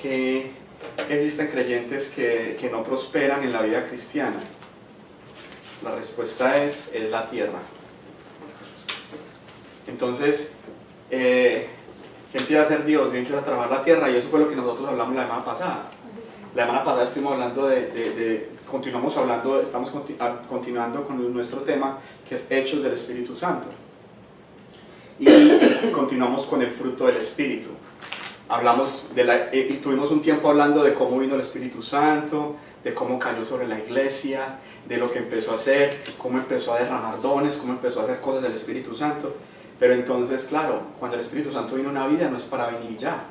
qué existen creyentes que no prosperan en la vida cristiana? La respuesta es la tierra. Entonces, ¿qué empieza a hacer Dios? Dios empieza a trabajar la tierra, y eso fue lo que nosotros hablamos la semana pasada. La semana pasada estuvimos hablando estamos continuando con nuestro tema, que es Hechos del Espíritu Santo. Y continuamos con el fruto del Espíritu. Tuvimos un tiempo hablando de cómo vino el Espíritu Santo, de cómo cayó sobre la iglesia, de lo que empezó a hacer, cómo empezó a derramar dones, cómo empezó a hacer cosas del Espíritu Santo. Pero entonces, claro, cuando el Espíritu Santo viene a una vida, no es para venir ya.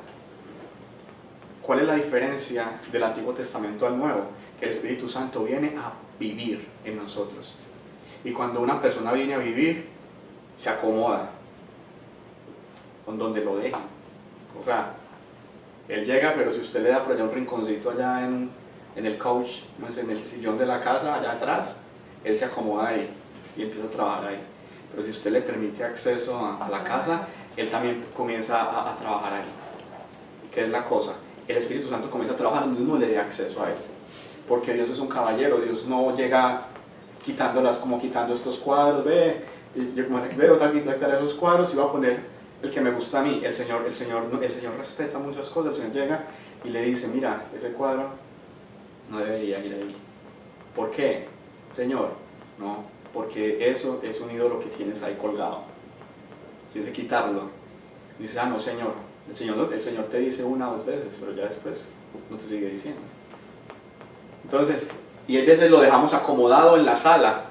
¿Cuál es la diferencia del Antiguo Testamento al Nuevo? Que el Espíritu Santo viene a vivir en nosotros. Y cuando una persona viene a vivir, se acomoda con donde lo dejan. O sea, él llega, pero si usted le da por allá un rinconcito allá en el couch, en el sillón de la casa, allá atrás, él se acomoda ahí y empieza a trabajar ahí. Pero si usted le permite acceso a la casa, él también comienza a trabajar ahí. ¿Qué es la cosa? El Espíritu Santo comienza a trabajar donde uno le dé acceso a él. Porque Dios es un caballero, Dios no llega quitando estos cuadros, veo tal quitar esos cuadros y voy a poner el que me gusta a mí. El Señor respeta muchas cosas. El Señor llega y le dice, mira, ese cuadro no debería ir ahí. ¿Por qué? Señor, no, porque eso es un ídolo que tienes ahí colgado. Tienes que quitarlo. Y dice, no, Señor. El Señor te dice una o dos veces, pero ya después no te sigue diciendo. Entonces, y a veces lo dejamos acomodado en la sala.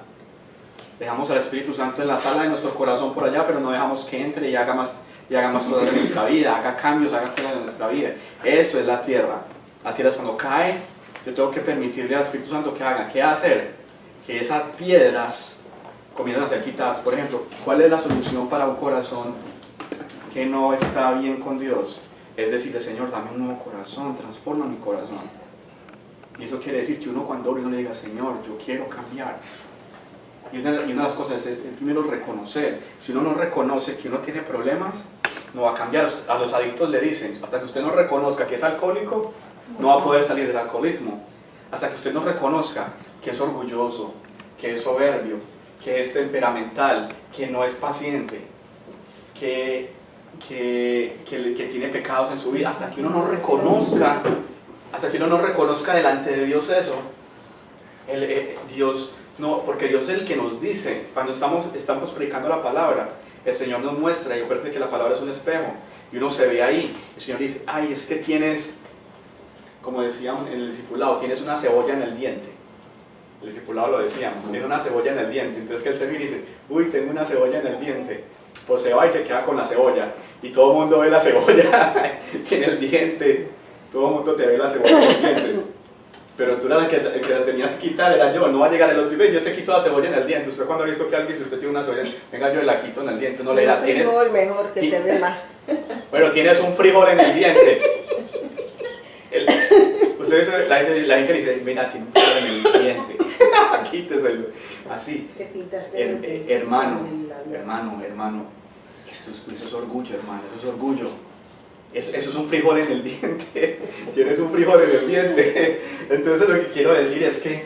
Dejamos al Espíritu Santo en la sala de nuestro corazón por allá, pero no dejamos que entre y haga más cosas en nuestra vida, haga cambios, haga cosas en nuestra vida. Eso es la tierra. La tierra es cuando cae, yo tengo que permitirle al Espíritu Santo que haga. ¿Qué hacer? Que esas piedras comiencen a ser quitadas. Por ejemplo, ¿cuál es la solución para un corazón que no está bien con Dios? Es decirle, Señor, dame un nuevo corazón, transforma mi corazón. Y eso quiere decir que uno cuando uno le diga, Señor, yo quiero cambiar. Y una de las cosas es primero reconocer. Si uno no reconoce que uno tiene problemas, no va a cambiar. A los adictos le dicen, hasta que usted no reconozca que es alcohólico, no va a poder salir del alcoholismo. Hasta que usted no reconozca que es orgulloso, que es soberbio, que es temperamental, que no es paciente, que tiene pecados en su vida, hasta que uno no reconozca delante de Dios eso, Dios no, porque Dios es el que nos dice, cuando estamos predicando la palabra, el Señor nos muestra, y acuérdate que la palabra es un espejo, y uno se ve ahí, el Señor dice, ay, es que tienes, como decíamos en el discipulado, tienes una cebolla en el diente. El discipulado lo decíamos, tiene una cebolla en el diente. Entonces que él se mira y dice, uy, tengo una cebolla en el diente. Pues se va y se queda con la cebolla. Y todo el mundo ve la cebolla en el diente. Todo el mundo te ve la cebolla en el diente. Pero tú el que la tenías que quitar, era yo. No va a llegar el otro y ve, yo te quito la cebolla en el diente. Usted cuando ha visto que alguien, si usted tiene una cebolla, venga, yo la quito en el diente. No le da, tienes mejor que se ve más. Bueno, tienes un frijol en el diente. Ustedes, la gente dice, mira, tiene un frijol en el diente. Quíteselo. Así. Hermano, eso es orgullo, hermano, eso es orgullo. Eso es un frijol en el diente. Tienes un frijol en el diente. Entonces lo que quiero decir es que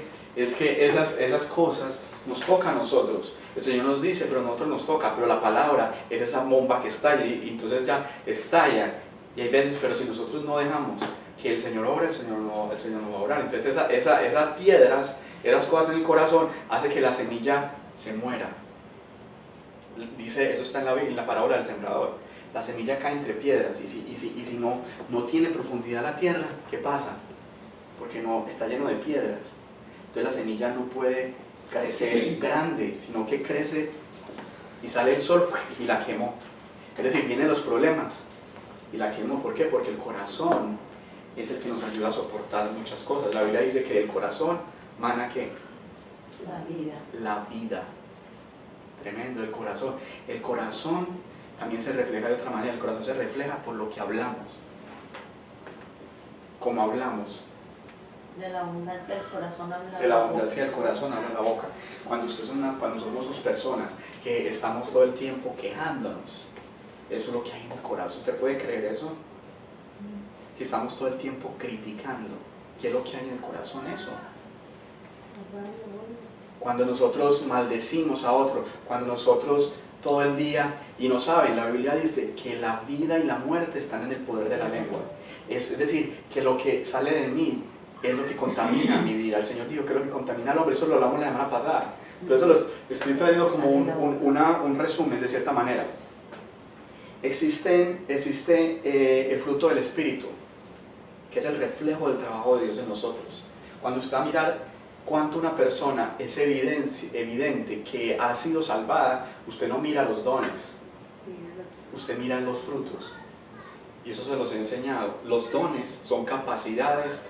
esas cosas nos tocan a nosotros. El Señor nos dice, pero a nosotros nos toca. Pero la palabra es esa bomba que estalla y entonces ya estalla. Y hay veces, pero si nosotros no dejamos que el Señor obre, el Señor no va a obrar. Entonces esas piedras, esas cosas en el corazón, hace que la semilla se muera. Dice, eso está en la parábola del sembrador. La semilla cae entre piedras y si no tiene profundidad la tierra, ¿qué pasa? Porque no está lleno de piedras. Entonces la semilla no puede crecer grande, sino que crece y sale el sol y la quemó. Es decir, vienen los problemas y la quemó. ¿Por qué? Porque el corazón es el que nos ayuda a soportar muchas cosas. La Biblia dice que del corazón mana ¿qué? La vida. Tremendo, el corazón. El corazón también se refleja de otra manera. El corazón se refleja por lo que hablamos. ¿Cómo hablamos? De la abundancia del corazón habla la boca. De la abundancia del corazón habla la boca. Cuando somos dos personas que estamos todo el tiempo quejándonos, eso es lo que hay en el corazón. ¿Usted puede creer eso? si estamos todo el tiempo criticando? ¿Qué es lo que hay en el corazón eso? Cuando nosotros maldecimos a otro, cuando nosotros todo el día, y no saben, la Biblia dice que la vida y la muerte están en el poder de la lengua. Es decir, que lo que sale de mí es lo que contamina mi vida. El Señor dijo que es lo que contamina al hombre, eso lo hablamos la semana pasada. Entonces lo estoy trayendo como un resumen de cierta manera. Existe el fruto del Espíritu, que es el reflejo del trabajo de Dios en nosotros. Cuando usted va a mirar cuánto una persona es evidente que ha sido salvada, usted no mira los dones, usted mira los frutos. Y eso se los he enseñado. Los dones son capacidades,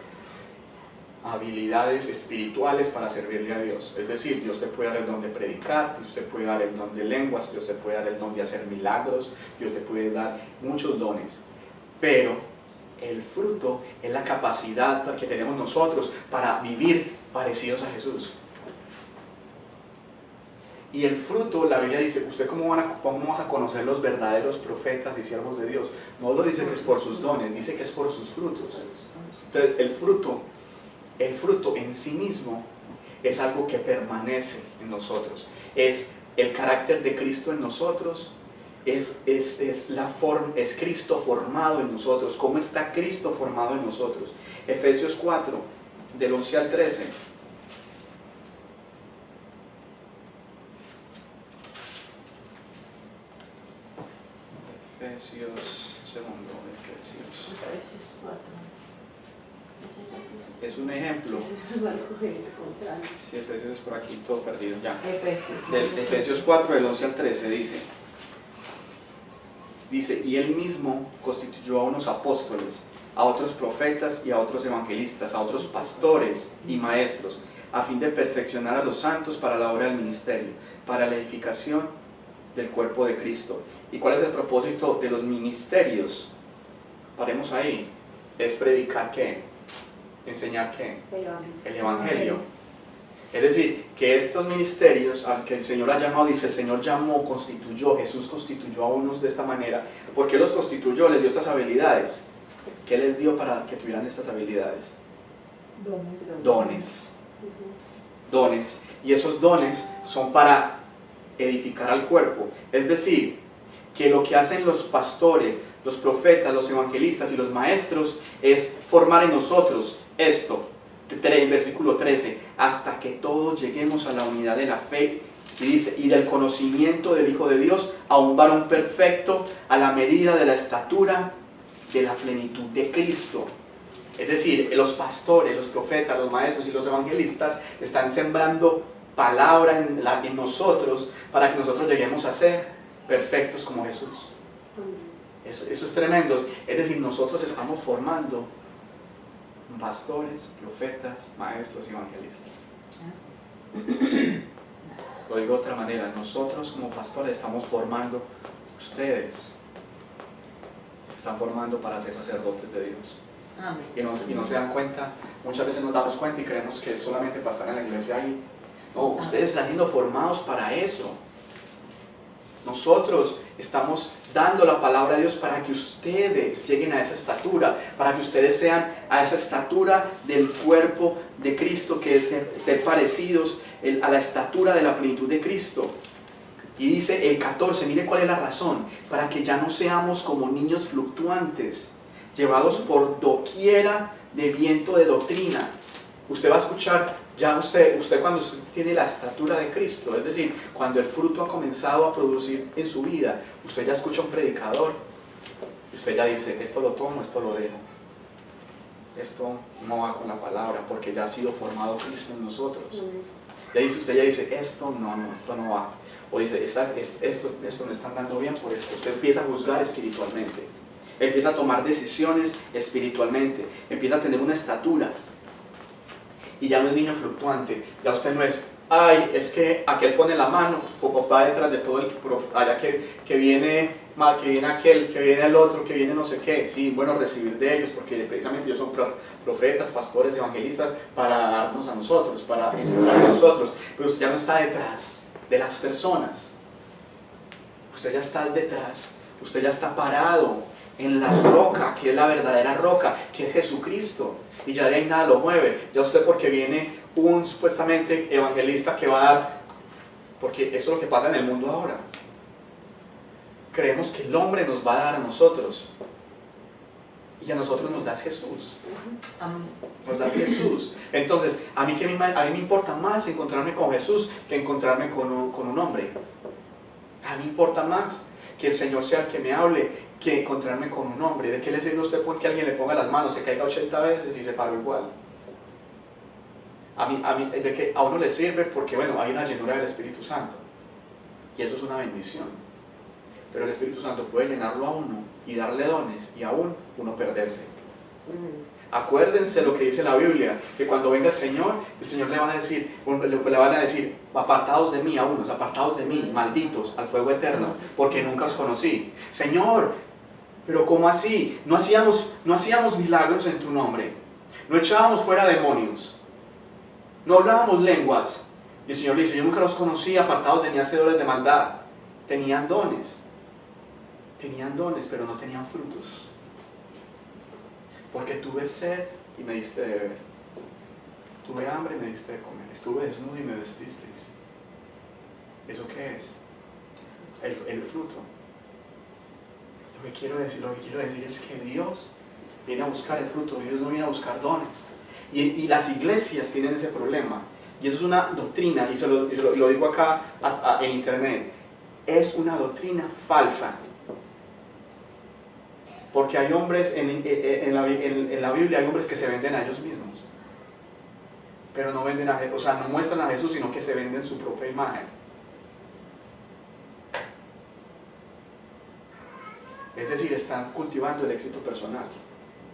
habilidades espirituales para servirle a Dios. Es decir, Dios te puede dar el don de predicar, Dios te puede dar el don de lenguas, Dios te puede dar el don de hacer milagros, Dios te puede dar muchos dones. Pero el fruto es la capacidad que tenemos nosotros para vivir parecidos a Jesús. Y el fruto, la Biblia dice, ¿usted cómo vas a conocer los verdaderos profetas y siervos de Dios? No lo dice que es por sus dones, dice que es por sus frutos. Entonces, el fruto en sí mismo es algo que permanece en nosotros. Es el carácter de Cristo en nosotros, es Cristo formado en nosotros. ¿Cómo está Cristo formado en nosotros? Efesios 4, del 11 al 13. Efesios 4. Es un ejemplo. Si Efesios es por aquí, todo perdido ya. Efesios 4, del 11 al 13 dice, y él mismo constituyó a unos apóstoles, a otros profetas y a otros evangelistas, a otros pastores y maestros, a fin de perfeccionar a los santos para la obra del ministerio, para la edificación del cuerpo de Cristo. ¿Y cuál es el propósito de los ministerios? Paremos ahí. Es predicar ¿qué? Enseñar ¿qué? El Evangelio. Es decir, que estos ministerios al que el Señor ha llamado, dice, el Señor llamó, constituyó, Jesús constituyó a unos de esta manera. ¿Por qué los constituyó? Les dio estas habilidades. ¿Qué les dio para que tuvieran estas habilidades? Dones. Y esos dones son para edificar al cuerpo. Es decir, que lo que hacen los pastores, los profetas, los evangelistas y los maestros es formar en nosotros esto. Versículo 13, hasta que todos lleguemos a la unidad de la fe, y dice, y del conocimiento del Hijo de Dios, a un varón perfecto, a la medida de la estatura de la plenitud de Cristo. Es decir, los pastores, los profetas, los maestros y los evangelistas están sembrando palabra en nosotros para que nosotros lleguemos a ser perfectos como Jesús. Eso es tremendo. Es decir, nosotros estamos formando pastores, profetas, maestros y evangelistas. Lo digo de otra manera, nosotros como pastores estamos formando, ustedes se están formando para ser sacerdotes de Dios. Y no se dan cuenta, muchas veces nos damos cuenta y creemos que es solamente para estar en la iglesia ahí. No, ustedes están siendo formados para eso. Nosotros estamos dando la palabra de Dios para que ustedes lleguen a esa estatura, para que ustedes sean a esa estatura del cuerpo de Cristo, que es ser parecidos a la estatura de la plenitud de Cristo. Y dice el 14, mire cuál es la razón, para que ya no seamos como niños fluctuantes, llevados por doquiera de viento de doctrina. Usted va a escuchar, ya usted cuando usted tiene la estatura de Cristo, es decir, cuando el fruto ha comenzado a producir en su vida, usted ya escucha a un predicador, y usted ya dice, esto lo tomo, esto lo dejo. Esto no va con la palabra, porque ya ha sido formado Cristo en nosotros. Usted ya dice, esto no va. O dice, esto me está andando bien por esto. Usted empieza a juzgar espiritualmente. Empieza a tomar decisiones espiritualmente. Empieza a tener una estatura. Y ya no es niño fluctuante. Ya usted no es, ay, es que aquel pone la mano, o va detrás de todo el allá que viene aquel, que viene el otro, que viene no sé qué. Sí, bueno, recibir de ellos, porque precisamente ellos son profetas, pastores, evangelistas, para darnos a nosotros, para enseñar a nosotros. Pero usted ya no está detrás de las personas. Usted ya está detrás, usted ya está parado en la roca, que es la verdadera roca, que es Jesucristo. Y ya de ahí nada lo mueve. Ya usted, porque viene un supuestamente evangelista que va a dar, porque eso es lo que pasa en el mundo ahora. Creemos que el hombre nos va a dar a nosotros, y a nosotros nos da Jesús. Nos da Jesús. Entonces, a mí me importa más encontrarme con Jesús que encontrarme con un hombre. A mí me importa más que el Señor sea el que me hable que encontrarme con un hombre. ¿De qué le sirve a usted que alguien le ponga las manos, se caiga 80 veces y se paró igual? De que a uno le sirve porque, bueno, hay una llenura del Espíritu Santo, y eso es una bendición. Pero el Espíritu Santo puede llenarlo a uno y darle dones, y aún uno perderse. Acuérdense lo que dice la Biblia, que cuando venga el Señor le van a decir, apartados de mí, a unos, apartados de mí, malditos, al fuego eterno, porque nunca os conocí. Señor, pero ¿cómo así? No hacíamos milagros en tu nombre, no echábamos fuera demonios, no hablábamos lenguas. Y el Señor le dice, yo nunca los conocí, apartados de mí, hacedores de maldad. Tenían dones, pero no tenían frutos. Porque tuve sed y me diste de beber, tuve hambre y me diste de comer, estuve desnudo y me vestisteis. ¿Eso qué es? El fruto. Lo que quiero decir es que Dios viene a buscar el fruto, Dios no viene a buscar dones. Y las iglesias tienen ese problema, y eso es una doctrina, y lo digo acá en internet, es una doctrina falsa. Porque hay hombres, en la Biblia hay hombres que se venden a ellos mismos, pero no venden no muestran a Jesús, sino que se venden su propia imagen. Es decir, están cultivando el éxito personal,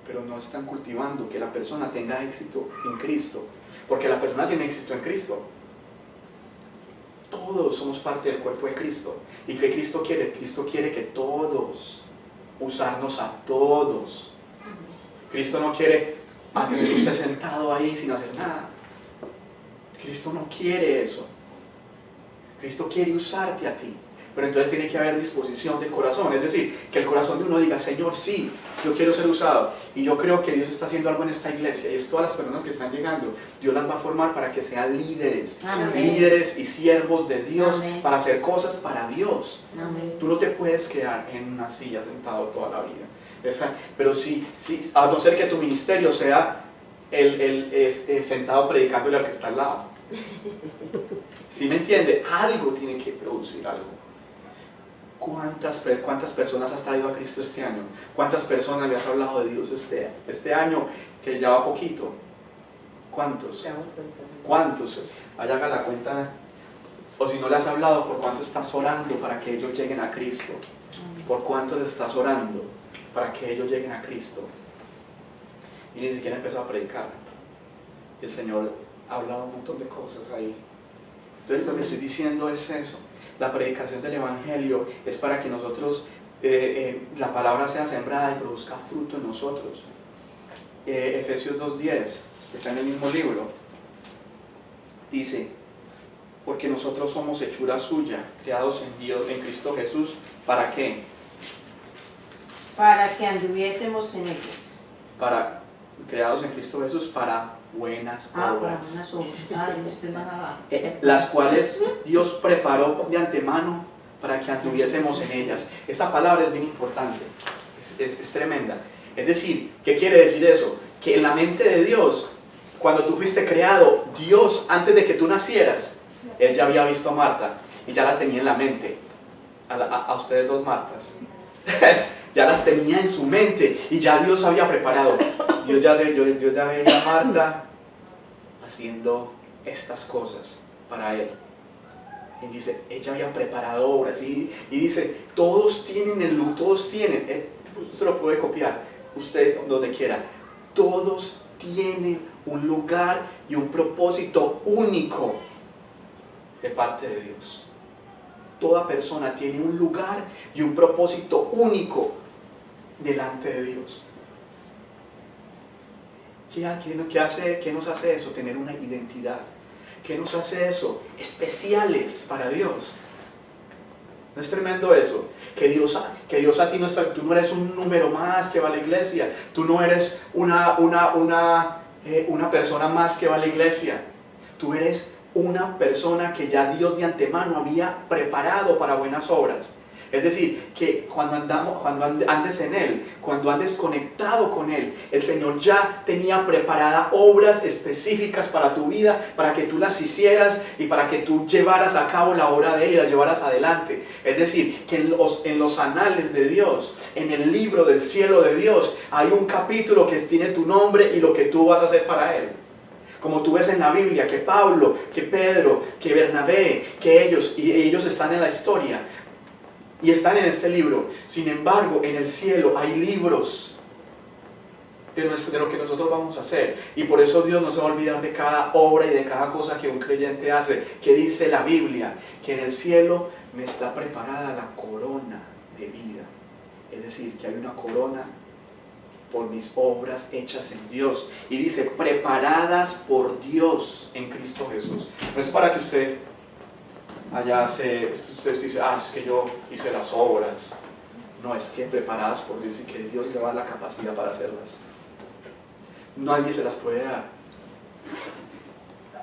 pero no están cultivando que la persona tenga éxito en Cristo, porque la persona tiene éxito en Cristo. Todos somos parte del cuerpo de Cristo. ¿Y qué Cristo quiere? Cristo quiere que todos, usarnos a todos. Cristo no quiere tener usted sentado ahí sin hacer nada. Cristo no quiere eso. Cristo quiere usarte a ti. Pero entonces tiene que haber disposición del corazón. Es decir, que el corazón de uno diga, Señor, sí, yo quiero ser usado. Y yo creo que Dios está haciendo algo en esta iglesia. Y es todas las personas que están llegando, Dios las va a formar para que sean líderes. Amén. Líderes y siervos de Dios. Amén. Para hacer cosas para Dios. Amén. Tú no te puedes quedar en una silla sentado toda la vida. Pero sí, a no ser que tu ministerio sea sentado predicándole al que está al lado. ¿Sí me entiende? Algo tiene que producir algo. ¿Cuántas personas has traído a Cristo este año? ¿Cuántas personas le has hablado de Dios este año, que ya va poquito? ¿Cuántos? Allá haga la cuenta. O si no le has hablado, ¿por cuánto estás orando para que ellos lleguen a Cristo? ¿Por cuánto estás orando para que ellos lleguen a Cristo? Y ni siquiera empezó a predicar. El Señor ha hablado un montón de cosas ahí. Entonces lo que estoy diciendo es eso. La predicación del Evangelio es para que nosotros, la palabra sea sembrada y produzca fruto en nosotros. Efesios 2:10, está en el mismo libro, dice, porque nosotros somos hechura suya, creados en Dios, en Cristo Jesús, ¿para qué? Para que anduviésemos en ellos. Creados en Cristo Jesús para buenas obras. Buenas obras. Las cuales Dios preparó de antemano para que anduviésemos en ellas. Esta palabra es bien importante, es tremenda. Es decir, ¿qué quiere decir eso? Que en la mente de Dios, cuando tú fuiste creado, Dios, antes de que tú nacieras, Él ya había visto a Marta y ya las tenía en la mente. A ustedes dos Martas. Ya las tenía en su mente y ya Dios había preparado. Dios ya veía a Marta haciendo estas cosas para Él. Y dice, ella había preparado obras. Y dice, todos tienen, usted lo puede copiar, usted donde quiera. Todos tienen un lugar y un propósito único de parte de Dios. Toda persona tiene un lugar y un propósito único delante de Dios. ¿Qué nos hace eso? Tener una identidad. ¿Qué nos hace eso? Especiales para Dios. ¿No es tremendo eso? Que Dios que Dios a ti no está, tú no eres un número más que va a la iglesia, tú no eres una persona más que va a la iglesia, tú eres una persona que ya Dios de antemano había preparado para buenas obras. Es decir, que cuando andes en Él, cuando andes conectado con Él, el Señor ya tenía preparadas obras específicas para tu vida, para que tú las hicieras y para que tú llevaras a cabo la obra de Él y la llevaras adelante. Es decir, que en los anales de Dios, en el libro del cielo de Dios, hay un capítulo que tiene tu nombre y lo que tú vas a hacer para Él. Como tú ves en la Biblia, que Pablo, que Pedro, que Bernabé, que ellos están en la historia. Y están en este libro. Sin embargo, en el cielo hay libros de lo que nosotros vamos a hacer. Y por eso Dios no se va a olvidar de cada obra y de cada cosa que un creyente hace. Que dice la Biblia, que en el cielo me está preparada la corona de vida. Es decir, que hay una corona por mis obras hechas en Dios. Y dice, preparadas por Dios en Cristo Jesús. No es para que usted usted dice, es que yo hice las obras. No, es que preparadas por Dios y que Dios le va a dar la capacidad para hacerlas. Nadie se las puede dar.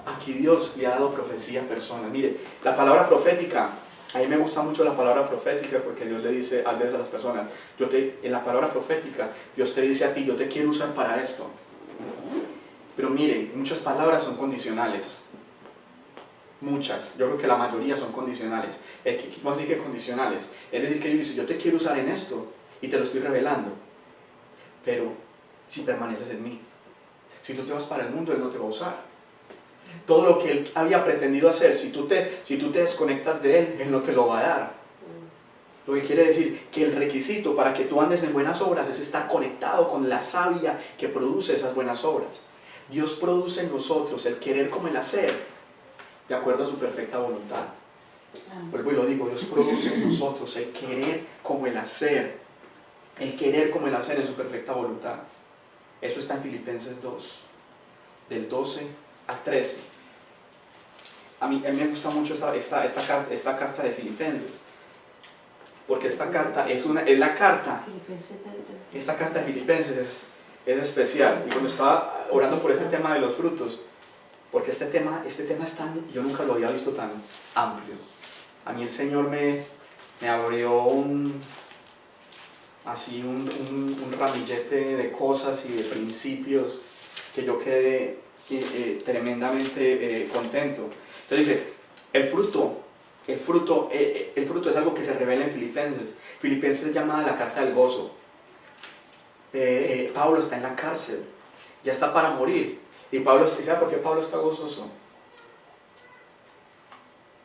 Aquí Dios le ha dado profecía a personas. Mire, la palabra profética, a mí me gusta mucho la palabra profética porque Dios le dice a veces a las personas, en la palabra profética, Dios te dice a ti, yo te quiero usar para esto. Pero mire, muchas palabras son condicionales. Muchas, yo creo que la mayoría son condicionales. ¿Cómo así que condicionales? Es decir, que Dios dice, yo te quiero usar en esto y te lo estoy revelando, pero si permaneces en mí. Si tú te vas para el mundo, Él no te va a usar. Todo lo que Él había pretendido hacer, si tú te desconectas de Él, Él no te lo va a dar. Lo que quiere decir que el requisito para que tú andes en buenas obras es estar conectado con la savia que produce esas buenas obras. Dios produce en nosotros el querer como el hacer, de acuerdo a su perfecta voluntad. Vuelvo y lo digo, Dios produce en nosotros el querer como el hacer. El querer como el hacer en su perfecta voluntad. Eso está en Filipenses 2, del 12 al 13. A mí me gusta mucho esta carta de Filipenses. Porque esta carta esta carta de Filipenses es especial. Y cuando estaba orando por este tema de los frutos, porque este tema es tan, yo nunca lo había visto tan amplio. A mí el Señor me abrió un ramillete de cosas y de principios que yo quedé tremendamente contento. Entonces dice, el fruto es algo que se revela en Filipenses. Filipenses es llamada la carta del gozo. Pablo está en la cárcel, ya está para morir. Y ¿sabe por qué Pablo está gozoso?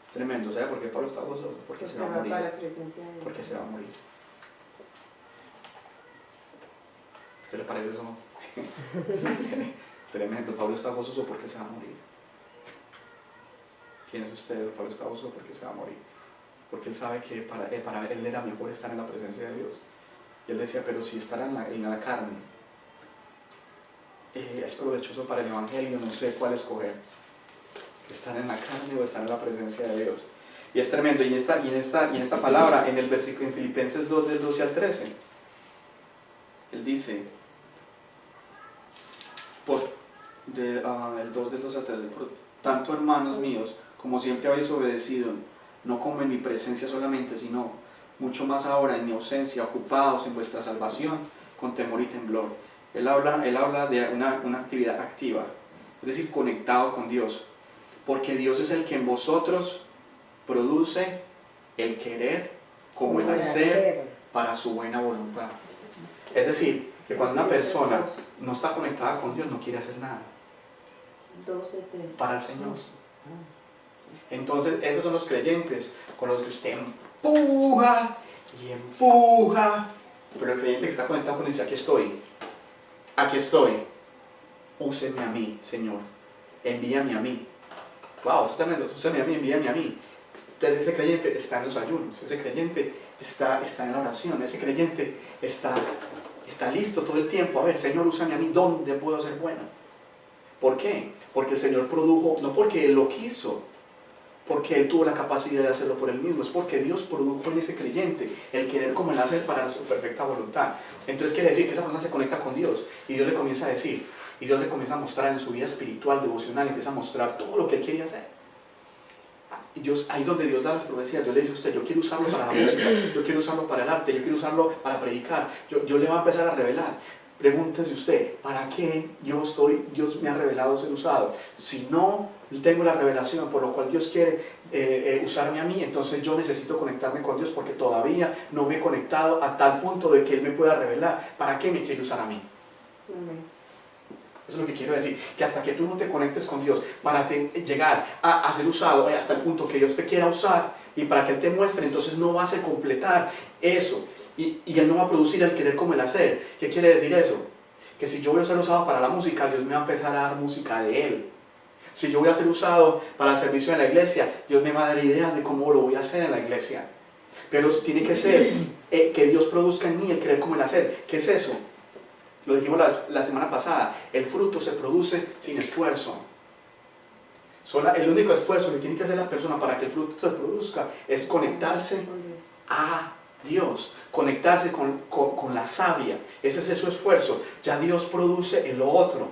Es tremendo, ¿sabe por qué Pablo está gozoso? Porque se va a morir. Porque se va a morir. ¿Se le parece eso? Tremendo, Pablo está gozoso porque se va a morir. Piensa usted, Pablo está gozoso porque se va a morir. Porque él sabe que para él era mejor estar en la presencia de Dios. Y él decía, pero si estar en la carne es provechoso para el Evangelio, no sé cuál escoger, si estar en la carne o estar en la presencia de Dios. Y es tremendo. Y en esta palabra, en el versículo en Filipenses 2 del 12 al 13, él dice, el 2 del 12 al 13, por tanto, hermanos míos, como siempre habéis obedecido, no como en mi presencia solamente, sino mucho más ahora en mi ausencia, ocupados en vuestra salvación con temor y temblor. Él habla de una actividad activa, es decir, conectado con Dios, porque Dios es el que en vosotros produce el querer como el hacer para su buena voluntad. Es decir, que cuando una persona no está conectada con Dios, no quiere hacer nada para el Señor. Entonces, esos son los creyentes con los que usted empuja y empuja, pero el creyente que está conectado con Dios dice, aquí estoy, úseme a mí, Señor, envíame a mí. Wow, eso está tremendo, úseme a mí, envíame a mí. Entonces ese creyente está en los ayunos, ese creyente está en la oración, ese creyente está listo todo el tiempo. A ver, Señor, úsame a mí, ¿dónde puedo ser bueno? ¿Por qué? Porque el Señor produjo, no porque Él lo quiso, porque él tuvo la capacidad de hacerlo por él mismo, es porque Dios produjo en ese creyente el querer como el hacer para su perfecta voluntad. Entonces quiere decir que esa persona se conecta con Dios y Dios le comienza a decir, y Dios le comienza a mostrar en su vida espiritual, devocional, empieza a mostrar todo lo que él quería hacer. Dios, ahí donde Dios da las profecías, Dios le dice a usted, yo quiero usarlo para la música, yo quiero usarlo para el arte, yo quiero usarlo para predicar, yo le voy a empezar a revelar. Pregúntese usted, ¿para qué Dios me ha revelado ser usado? Si no tengo la revelación por lo cual Dios quiere usarme a mí, entonces yo necesito conectarme con Dios porque todavía no me he conectado a tal punto de que Él me pueda revelar. ¿Para qué me quiere usar a mí? Eso es lo que quiero decir, que hasta que tú no te conectes con Dios para llegar a ser usado hasta el punto que Dios te quiera usar y para que Él te muestre, entonces no vas a completar eso. Y Él no va a producir el querer como el hacer. ¿Qué quiere decir eso? Que si yo voy a ser usado para la música, Dios me va a empezar a dar música de Él. Si yo voy a ser usado para el servicio en la iglesia, Dios me va a dar ideas de cómo lo voy a hacer en la iglesia. Pero tiene que ser que Dios produzca en mí el querer como el hacer. ¿Qué es eso? Lo dijimos la semana pasada. El fruto se produce sin esfuerzo. El único esfuerzo que tiene que hacer la persona para que el fruto se produzca es conectarse a Dios, conectarse con la savia. Ese es su esfuerzo. Ya Dios produce en lo otro.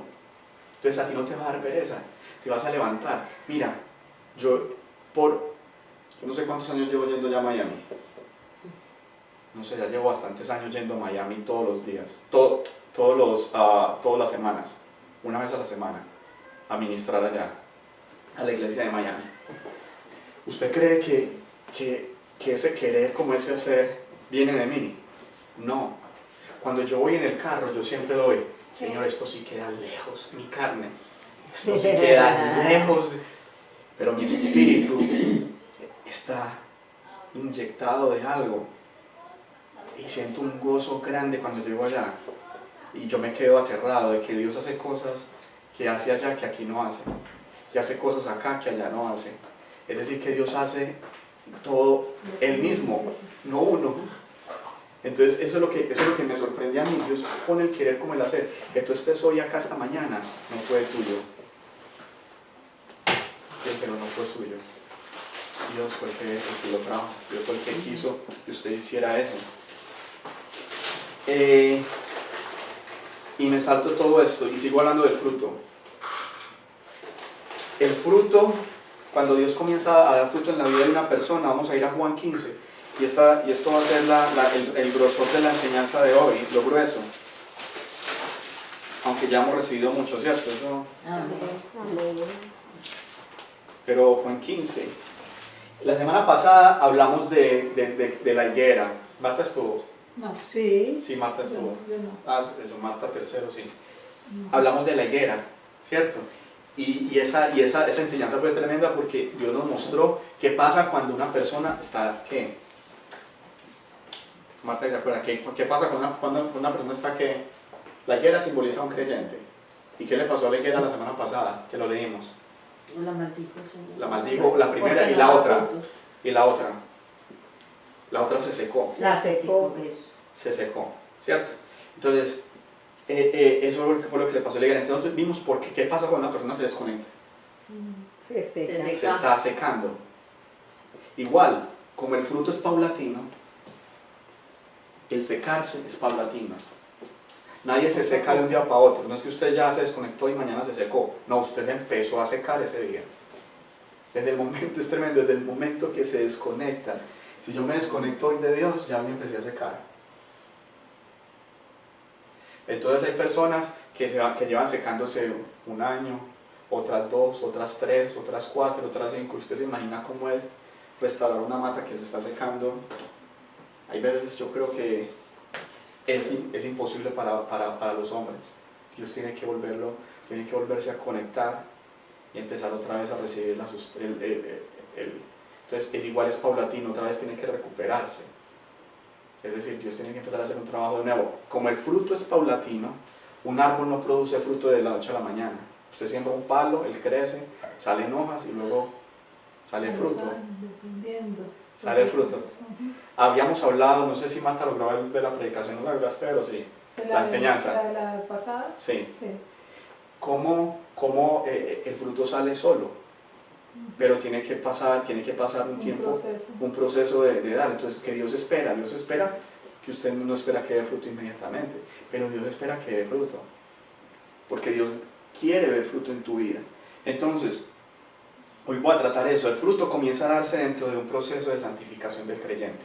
Entonces a ti no te va a dar pereza, te vas a levantar. Mira, yo no sé cuántos años llevo yendo ya a Miami. No sé, ya llevo bastantes años yendo a Miami todos los días, todas las semanas, una vez a la semana, a ministrar allá, a la iglesia de Miami. ¿Usted cree que ese querer como ese hacer viene de mí? No. Cuando yo voy en el carro, yo siempre doy, Señor, esto sí queda lejos, mi carne, esto sí queda lejos, pero mi espíritu está inyectado de algo y siento un gozo grande cuando llego allá y yo me quedo aterrado de que Dios hace cosas que hace allá que aquí no hace, que hace cosas acá que allá no hace. Es decir, que Dios hace todo Él mismo, no uno. Entonces eso es lo que me sorprende a mí. Dios pone el querer como el hacer. Que tú estés hoy acá esta mañana no fue tuyo, no fue suyo. Dios fue el que lo trajo, Dios fue el que quiso que usted hiciera eso. Y me salto todo esto y sigo hablando del fruto. El fruto, cuando Dios comienza a dar fruto en la vida de una persona, vamos a ir a Juan 15, y esto va a ser el grosor de la enseñanza de hoy, lo grueso. Aunque ya hemos recibido mucho, ¿cierto? Eso. Pero Juan 15. La semana pasada hablamos de la higuera. ¿Marta estuvo? No. Sí. Sí, Marta estuvo. Yo no. Eso, Marta tercero, sí. No. Hablamos de la higuera, ¿cierto? Y esa enseñanza fue tremenda porque Dios nos mostró qué pasa cuando una persona está, ¿qué? Marta, ¿se acuerda? ¿Qué pasa cuando una persona está, qué? La higuera simboliza a un creyente. ¿Y qué le pasó a la higuera la semana pasada? Que lo leímos. La maldijo el Señor. La maldijo, la primera Porque y la no otra. frutos. Y la otra. La otra se secó. La secó. Se secó, ¿cierto? Entonces, eso fue lo que le pasó a la higuera. Entonces vimos qué pasa cuando una persona se desconecta. Se seca. Se está secando. Igual, como el fruto es paulatino, el secarse es paulatino. Nadie se seca de un día para otro. No es que usted ya se desconectó y mañana se secó. No, usted se empezó a secar ese día. Desde el momento, es tremendo, desde el momento que se desconecta. Si yo me desconecto hoy de Dios, ya me empecé a secar. Entonces hay personas que llevan secándose un año, otras 2, otras 3, otras 4, otras 5. Usted se imagina cómo es restaurar una mata que se está secando. Hay veces yo creo que es imposible para los hombres. Dios tiene que volverse a conectar y empezar otra vez a recibir entonces es paulatino, otra vez tiene que recuperarse. Es decir, Dios tiene que empezar a hacer un trabajo de nuevo. Como el fruto es paulatino, un árbol no produce fruto de la noche a la mañana. Usted siembra un palo, él crece, salen hojas y luego sale el fruto. Sale el fruto. Habíamos hablado, no sé si Marta logró ver la predicación, ¿no la lograste ver o sí? La enseñanza. ¿La pasada? Sí. Sí. ¿Cómo el fruto sale solo? pero tiene que pasar un tiempo, un proceso de dar. Entonces, ¿qué Dios espera? Dios espera que usted no espera que dé fruto inmediatamente, pero Dios espera que dé fruto, porque Dios quiere ver fruto en tu vida. Entonces, hoy voy a tratar eso. El fruto comienza a darse dentro de un proceso de santificación del creyente.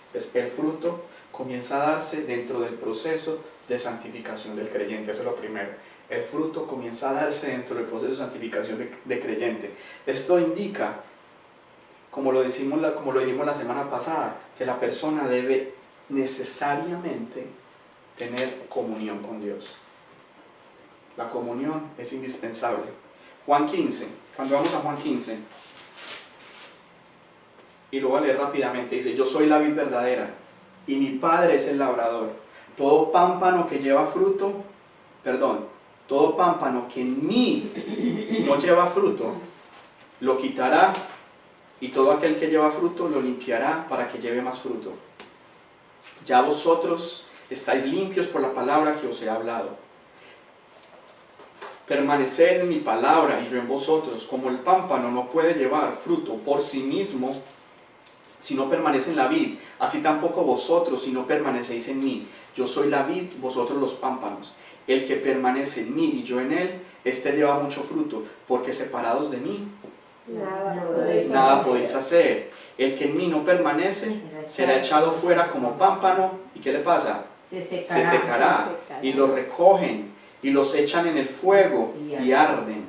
Entonces, el fruto comienza a darse dentro del proceso de santificación del creyente. Eso es lo primero. El fruto comienza a darse dentro del proceso de santificación de creyente. Esto indica, como lo dijimos la semana pasada, que la persona debe necesariamente tener comunión con Dios. La comunión es indispensable. Juan 15, cuando vamos a Juan 15, y lo voy a leer rápidamente, dice: yo soy la vid verdadera, y mi Padre es el labrador. Todo pámpano que en mí no lleva fruto, lo quitará, y todo aquel que lleva fruto lo limpiará para que lleve más fruto. Ya vosotros estáis limpios por la palabra que os he hablado. Permaneced en mi palabra y yo en vosotros. Como el pámpano no puede llevar fruto por sí mismo si no permanece en la vid, así tampoco vosotros si no permanecéis en mí. Yo soy la vid, vosotros los pámpanos. El que permanece en mí y yo en él, éste lleva mucho fruto, porque separados de mí nada podéis hacer. El que en mí no permanece será echado fuera como pámpano. ¿Y qué le pasa? Se secará. Y los recogen y los echan en el fuego y arden.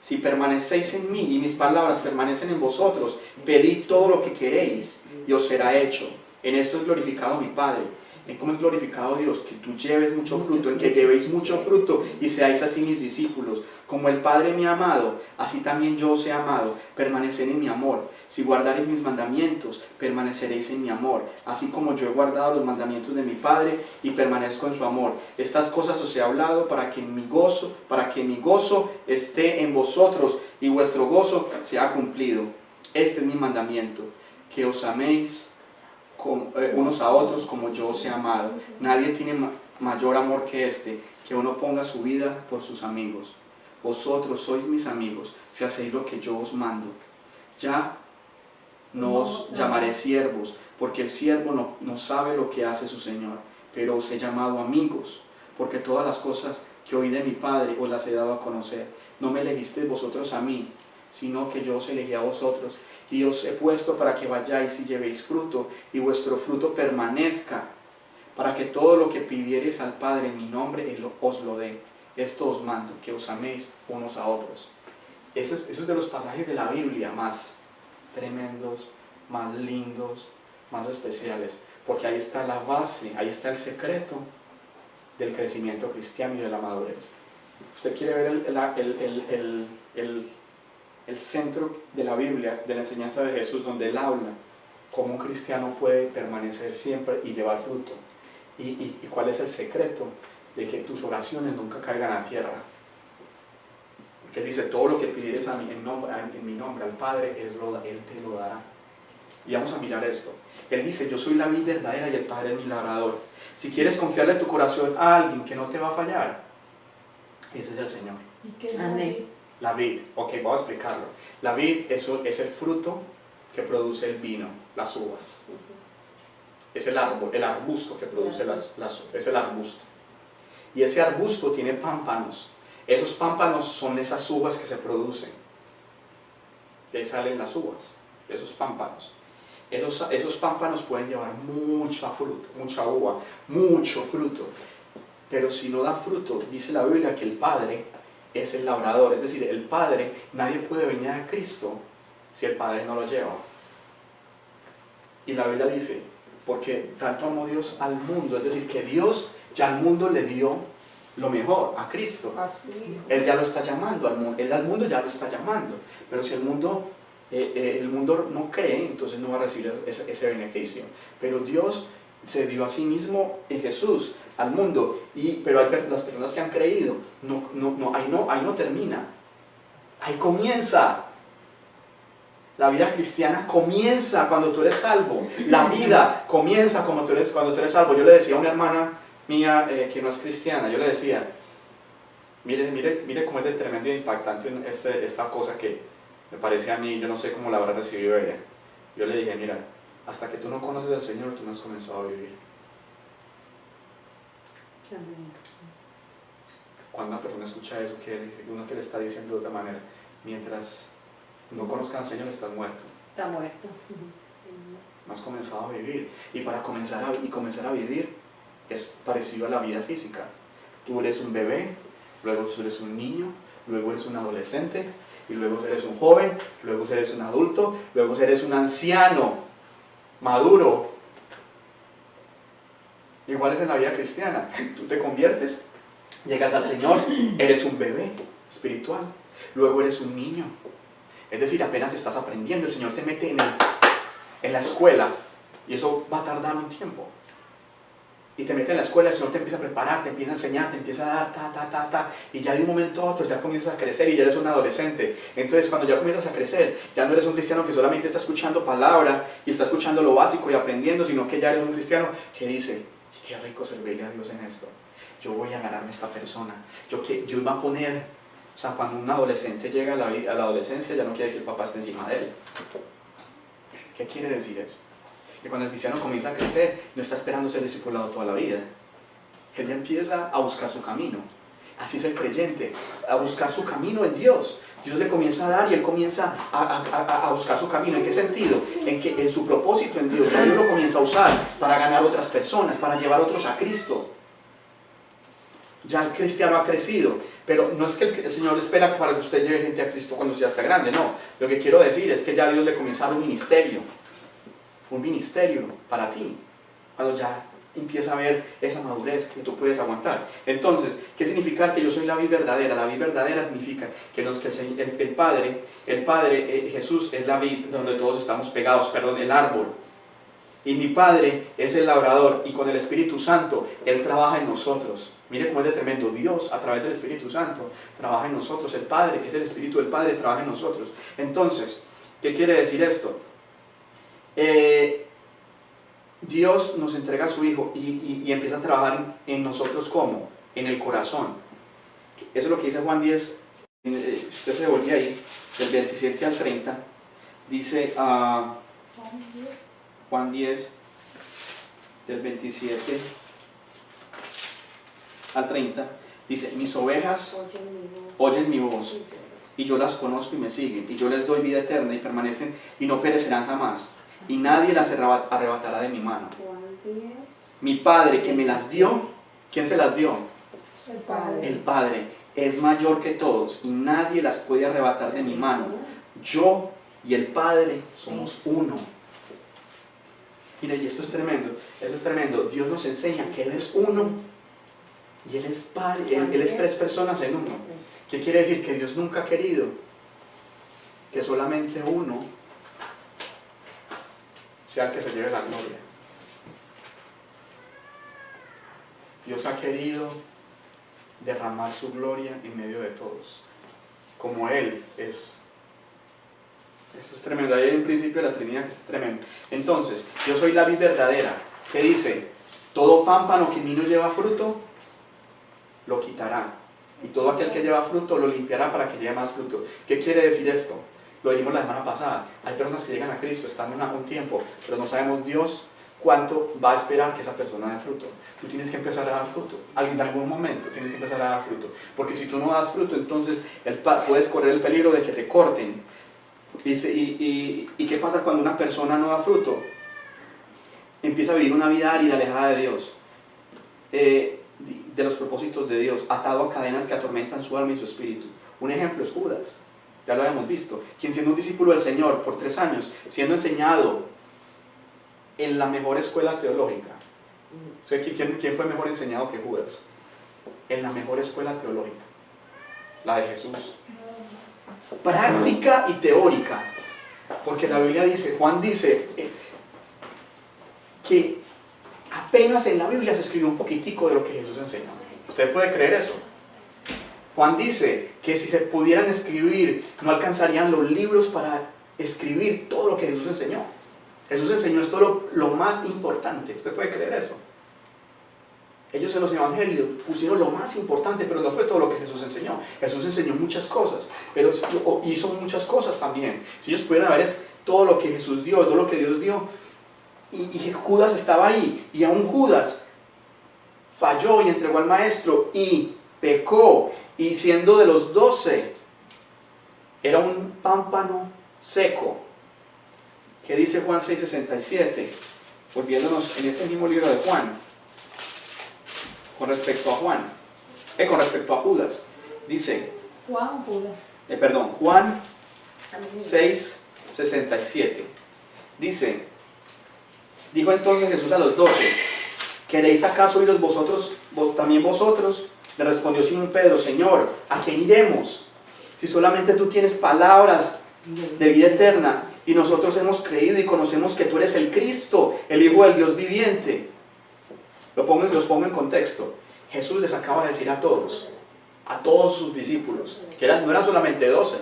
Si permanecéis en mí y mis palabras permanecen en vosotros, pedid todo lo que queréis y os será hecho. En esto es glorificado mi Padre. ¿En cómo es glorificado Dios? Que tú lleves mucho fruto, en que llevéis mucho fruto y seáis así mis discípulos. Como el Padre me ha amado, así también yo os he amado. Permaneced en mi amor. Si guardareis mis mandamientos, permaneceréis en mi amor, así como yo he guardado los mandamientos de mi Padre y permanezco en su amor. Estas cosas os he hablado para que mi gozo esté en vosotros y vuestro gozo sea cumplido. Este es mi mandamiento, que os améis unos a otros como yo os he amado. Nadie tiene mayor amor que este, que uno ponga su vida por sus amigos. Vosotros sois mis amigos si hacéis lo que yo os mando. Ya no os llamaré siervos, porque el siervo no sabe lo que hace su Señor, pero os he llamado amigos, porque todas las cosas que oí de mi Padre os las he dado a conocer. No me elegisteis vosotros a mí, sino que yo os elegí a vosotros, y os he puesto para que vayáis y llevéis fruto, y vuestro fruto permanezca, para que todo lo que pidiereis al Padre en mi nombre, Él os lo dé. Esto os mando, que os améis unos a otros. Esos es de los pasajes de la Biblia más tremendos, más lindos, más especiales, porque ahí está la base, ahí está el secreto del crecimiento cristiano y de la madurez. Usted quiere ver el centro de la Biblia, de la enseñanza de Jesús, donde Él habla cómo un cristiano puede permanecer siempre y llevar fruto, y cuál es el secreto de que tus oraciones nunca caigan a tierra. Que dice: todo lo que pidieres a mí en mi nombre al Padre, Él te lo dará. Y vamos a mirar esto. Él dice: yo soy la vid verdadera y el Padre es mi labrador. Si quieres confiarle tu corazón a alguien que no te va a fallar, ese es el Señor. ¿Y qué es Amén. La vid, ok, vamos a explicarlo. La vid eso es el fruto que produce el vino, las uvas. Es el arbusto que produce las uvas, es el arbusto. Y ese arbusto tiene pámpanos. Esos pámpanos son esas uvas que se producen. De ahí salen las uvas, de esos pámpanos. Esos pámpanos pueden llevar mucha fruta, mucha uva, mucho fruto. Pero si no da fruto, dice la Biblia que el Padre es el labrador. Es decir, el Padre, nadie puede venir a Cristo si el Padre no lo lleva. Y la Biblia dice: porque tanto amó Dios al mundo, es decir, que Dios ya al mundo le dio lo mejor, a Cristo. Él ya lo está llamando al mundo, Él al mundo ya lo está llamando. Pero si el mundo no cree, entonces no va a recibir ese beneficio. Pero Dios se dio a sí mismo en Jesús al mundo, pero hay las personas que han creído, ahí no termina, ahí comienza. La vida cristiana comienza cuando tú eres salvo. La vida comienza cuando tú eres salvo. Yo le decía a una hermana mía que no es cristiana, yo le decía: mire cómo es de tremendo e impactante esta cosa, que me parece a mí, yo no sé cómo la habrá recibido ella. Yo le dije, mira, hasta que tú no conoces al Señor, tú no has comenzado a vivir. Cuando una persona escucha eso, uno que le está diciendo de otra manera, mientras no conozcan al Señor, estás muerto. Está muerto. No has comenzado a vivir. Y para comenzar a vivir es parecido a la vida física. Tú eres un bebé, luego tú eres un niño, luego eres un adolescente, y luego eres un joven, luego eres un adulto, luego eres un anciano, maduro. Igual es en la vida cristiana. Tú te conviertes, llegas al Señor, eres un bebé espiritual, luego eres un niño. Es decir, apenas estás aprendiendo, el Señor te mete en la escuela, y eso va a tardar un tiempo. Y te mete en la escuela, el Señor te empieza a preparar, te empieza a enseñar, te empieza a dar, y ya de un momento a otro ya comienzas a crecer y ya eres un adolescente. Entonces cuando ya comienzas a crecer, ya no eres un cristiano que solamente está escuchando palabra y está escuchando lo básico y aprendiendo, sino que ya eres un cristiano que dice, qué rico servirle a Dios en esto. Yo voy a ganarme a esta persona. Dios va a poner, o sea, cuando un adolescente llega a la adolescencia, ya no quiere que el papá esté encima de él. ¿Qué quiere decir eso? Que cuando el cristiano comienza a crecer, no está esperando ser discipulado toda la vida. Él ya empieza a buscar su camino. Así es el creyente, a buscar su camino en Dios. Dios le comienza a dar y él comienza a buscar su camino. ¿En qué sentido? En que en su propósito en Dios, ya Dios lo comienza a usar para ganar otras personas, para llevar otros a Cristo. Ya el cristiano ha crecido, pero no es que el Señor espera para que usted lleve gente a Cristo cuando ya está grande, no. Lo que quiero decir es que ya Dios le comienza a dar un ministerio para ti, cuando ya empieza a ver esa madurez que tú puedes aguantar. Entonces, ¿qué significa que yo soy la vid verdadera? La vid verdadera significa que el Padre, Jesús es la vid donde todos estamos pegados, el árbol. Y mi Padre es el labrador, y con el Espíritu Santo Él trabaja en nosotros. Mire cómo es de tremendo. Dios, a través del Espíritu Santo, trabaja en nosotros. El Padre, es el Espíritu del Padre, trabaja en nosotros. Entonces, ¿qué quiere decir esto? Dios nos entrega a su Hijo y empieza a trabajar en nosotros. ¿Cómo? En el corazón. Eso es lo que dice Juan 10. Usted se devolvía ahí, del 27 al 30. Dice Juan 10, del 27 al 30. Dice, mis ovejas oyen mi voz, y yo las conozco y me siguen, y yo les doy vida eterna y permanecen y no perecerán jamás, y nadie las arrebatará de mi mano. Mi Padre que me las dio, ¿quién se las dio? El Padre es mayor que todos y nadie las puede arrebatar de mi mano. Yo y el Padre somos uno. Mira, y esto es tremendo, eso es tremendo. Dios nos enseña que Él es uno y Él es Padre, Él es tres personas en uno. ¿Qué quiere decir? Que Dios nunca ha querido que solamente uno sea el que se lleve la gloria. Dios ha querido derramar su gloria en medio de todos, como Él es. Eso es tremendo. Ahí hay un principio de la Trinidad que es tremendo. Entonces, yo soy la vid verdadera, que dice, todo pámpano que en mí no lleva fruto, lo quitará. Y todo aquel que lleva fruto, lo limpiará para que lleve más fruto. ¿Qué quiere decir esto? Lo dijimos la semana pasada. Hay personas que llegan a Cristo, están un tiempo, pero no sabemos Dios cuánto va a esperar que esa persona dé fruto. Tú tienes que empezar a dar fruto. En algún momento tienes que empezar a dar fruto. Porque si tú no das fruto, entonces puedes correr el peligro de que te corten. ¿Y qué pasa cuando una persona no da fruto? Empieza a vivir una vida árida, alejada de Dios, de los propósitos de Dios, atado a cadenas que atormentan su alma y su espíritu. Un ejemplo es Judas, ya lo habíamos visto, quien siendo un discípulo del Señor por 3 años, siendo enseñado en la mejor escuela teológica. ¿Quién fue mejor enseñado que Judas? En la mejor escuela teológica, la de Jesús. Práctica y teórica, porque la Biblia dice, Juan dice que apenas en la Biblia se escribió un poquitico de lo que Jesús enseñó. ¿Usted puede creer eso? Juan dice que si se pudieran escribir, no alcanzarían los libros para escribir todo lo que Jesús enseñó. Jesús enseñó esto lo más importante. ¿Usted puede creer eso? Ellos en los evangelios pusieron lo más importante, pero no fue todo lo que Jesús enseñó. Jesús enseñó muchas cosas, pero hizo muchas cosas también. Si ellos pudieran ver es todo lo que Jesús dio, todo lo que Dios dio, y Judas estaba ahí, y aún Judas falló y entregó al maestro y pecó, y siendo de los 12, era un pámpano seco. ¿Qué dice Juan 6:67? Volviéndonos en ese mismo libro de Juan, con respecto a con respecto a Judas, dice, Juan Judas. Juan 6:67, dice, dijo entonces Jesús a los 12, ¿queréis acaso iros también vosotros? Le respondió Simón Pedro, Señor, ¿a quién iremos? Si solamente tú tienes palabras de vida eterna, y nosotros hemos creído y conocemos que tú eres el Cristo, el Hijo del Dios viviente. Los pongo en contexto. Jesús les acaba de decir a todos sus discípulos, que no eran solamente 12.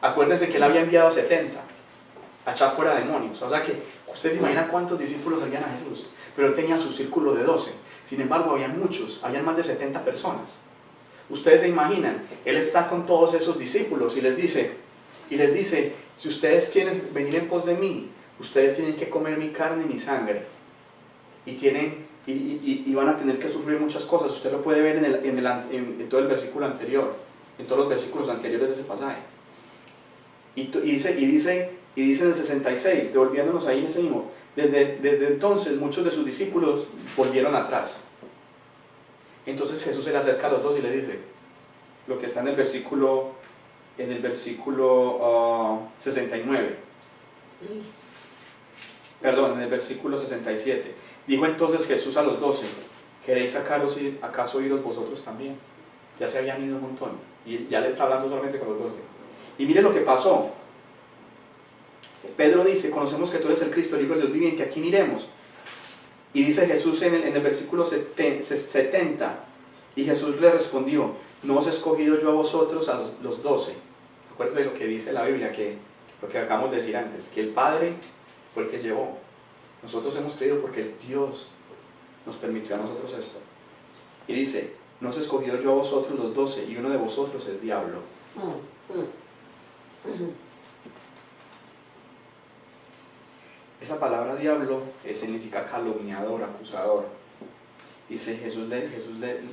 Acuérdense que él había enviado a 70 a echar fuera demonios. O sea que ustedes se imaginan cuántos discípulos habían a Jesús, pero él tenía su círculo de 12. Sin embargo, habían muchos, habían más de 70 personas. Ustedes se imaginan, él está con todos esos discípulos y les dice, si ustedes quieren venir en pos de mí, ustedes tienen que comer mi carne y mi sangre. Y van a tener que sufrir muchas cosas. Usted lo puede ver en todo el versículo anterior, en todos los versículos anteriores de ese pasaje. Y dice en el 66, devolviéndonos ahí en ese mismo, desde entonces muchos de sus discípulos volvieron atrás. Entonces Jesús se le acerca a los dos y le dice, lo que está en el versículo 69, perdón, en el versículo 67, dijo entonces Jesús a los 12, ¿queréis acaso iros vosotros también? Ya se habían ido un montón, y ya le está hablando solamente con los 12. Y mire lo que pasó. Pedro dice, conocemos que tú eres el Cristo, el Hijo del Dios viviente, ¿a quién iremos? Y dice Jesús en el versículo 70, y Jesús le respondió, no os he escogido yo a vosotros, a los 12. Acuérdense de lo que dice la Biblia, lo que acabamos de decir antes, que el Padre fue el que llevó. Nosotros hemos creído porque Dios nos permitió a nosotros esto. Y dice, no os he escogido yo a vosotros los 12, y uno de vosotros es diablo. Esa palabra diablo significa calumniador, acusador. Dice Jesús le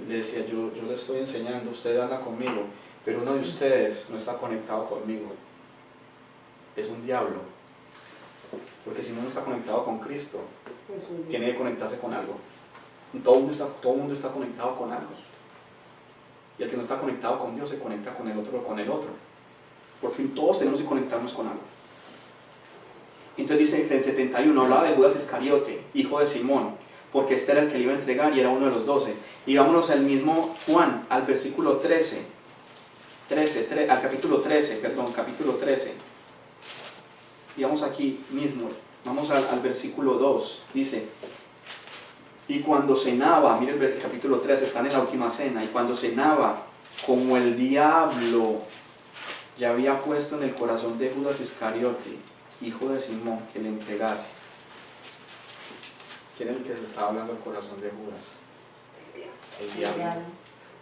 decía, yo le estoy enseñando, usted anda conmigo, pero uno de ustedes no está conectado conmigo. Es un diablo. Porque si uno no está conectado con Cristo, tiene que conectarse con algo. Todo el mundo está conectado con algo. Y el que no está conectado con Dios se conecta con el otro. Porque todos tenemos que conectarnos con algo. Entonces dice en el 71, hablaba de Judas Iscariote, hijo de Simón, porque este era el que le iba a entregar y era uno de los 12. Y vámonos al mismo Juan, al versículo 13. Al capítulo 13. Y vamos aquí mismo, vamos al versículo 2. Dice, y cuando cenaba, mire el capítulo 13, están en la última cena, y cuando cenaba, como el diablo ya había puesto en el corazón de Judas Iscariote, hijo de Simón, que le entregase. ¿Quién es el que se estaba hablando al corazón de Judas? El diablo.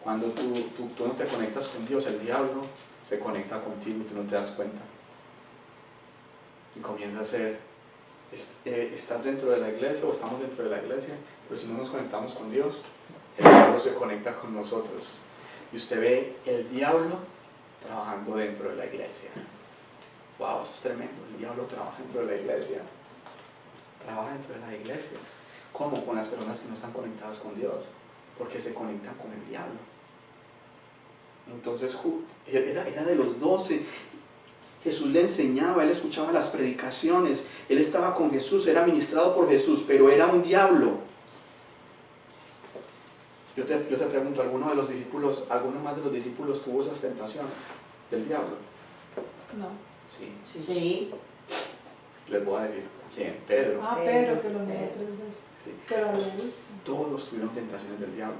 Cuando tú no te conectas con Dios, el diablo se conecta contigo y tú no te das cuenta. Y comienza a ser, estás dentro de la iglesia o estamos dentro de la iglesia, pero si no nos conectamos con Dios, el diablo se conecta con nosotros. Y usted ve el diablo trabajando dentro de la iglesia. Wow, eso es tremendo. El diablo trabaja dentro de la iglesia. Trabaja dentro de las iglesias. ¿Cómo? Con las personas que no están conectadas con Dios. Porque se conectan con el diablo. Entonces, era de los 12. Jesús le enseñaba, él escuchaba las predicaciones. Él estaba con Jesús, era ministrado por Jesús, pero era un diablo. Yo te pregunto, ¿alguno más de los discípulos tuvo esas tentaciones del diablo? No. Sí. Les voy a decir, ¿quién? Pedro. Pedro, que lo negó 3 veces. Sí. Pero lo visto. Todos tuvieron tentaciones del diablo.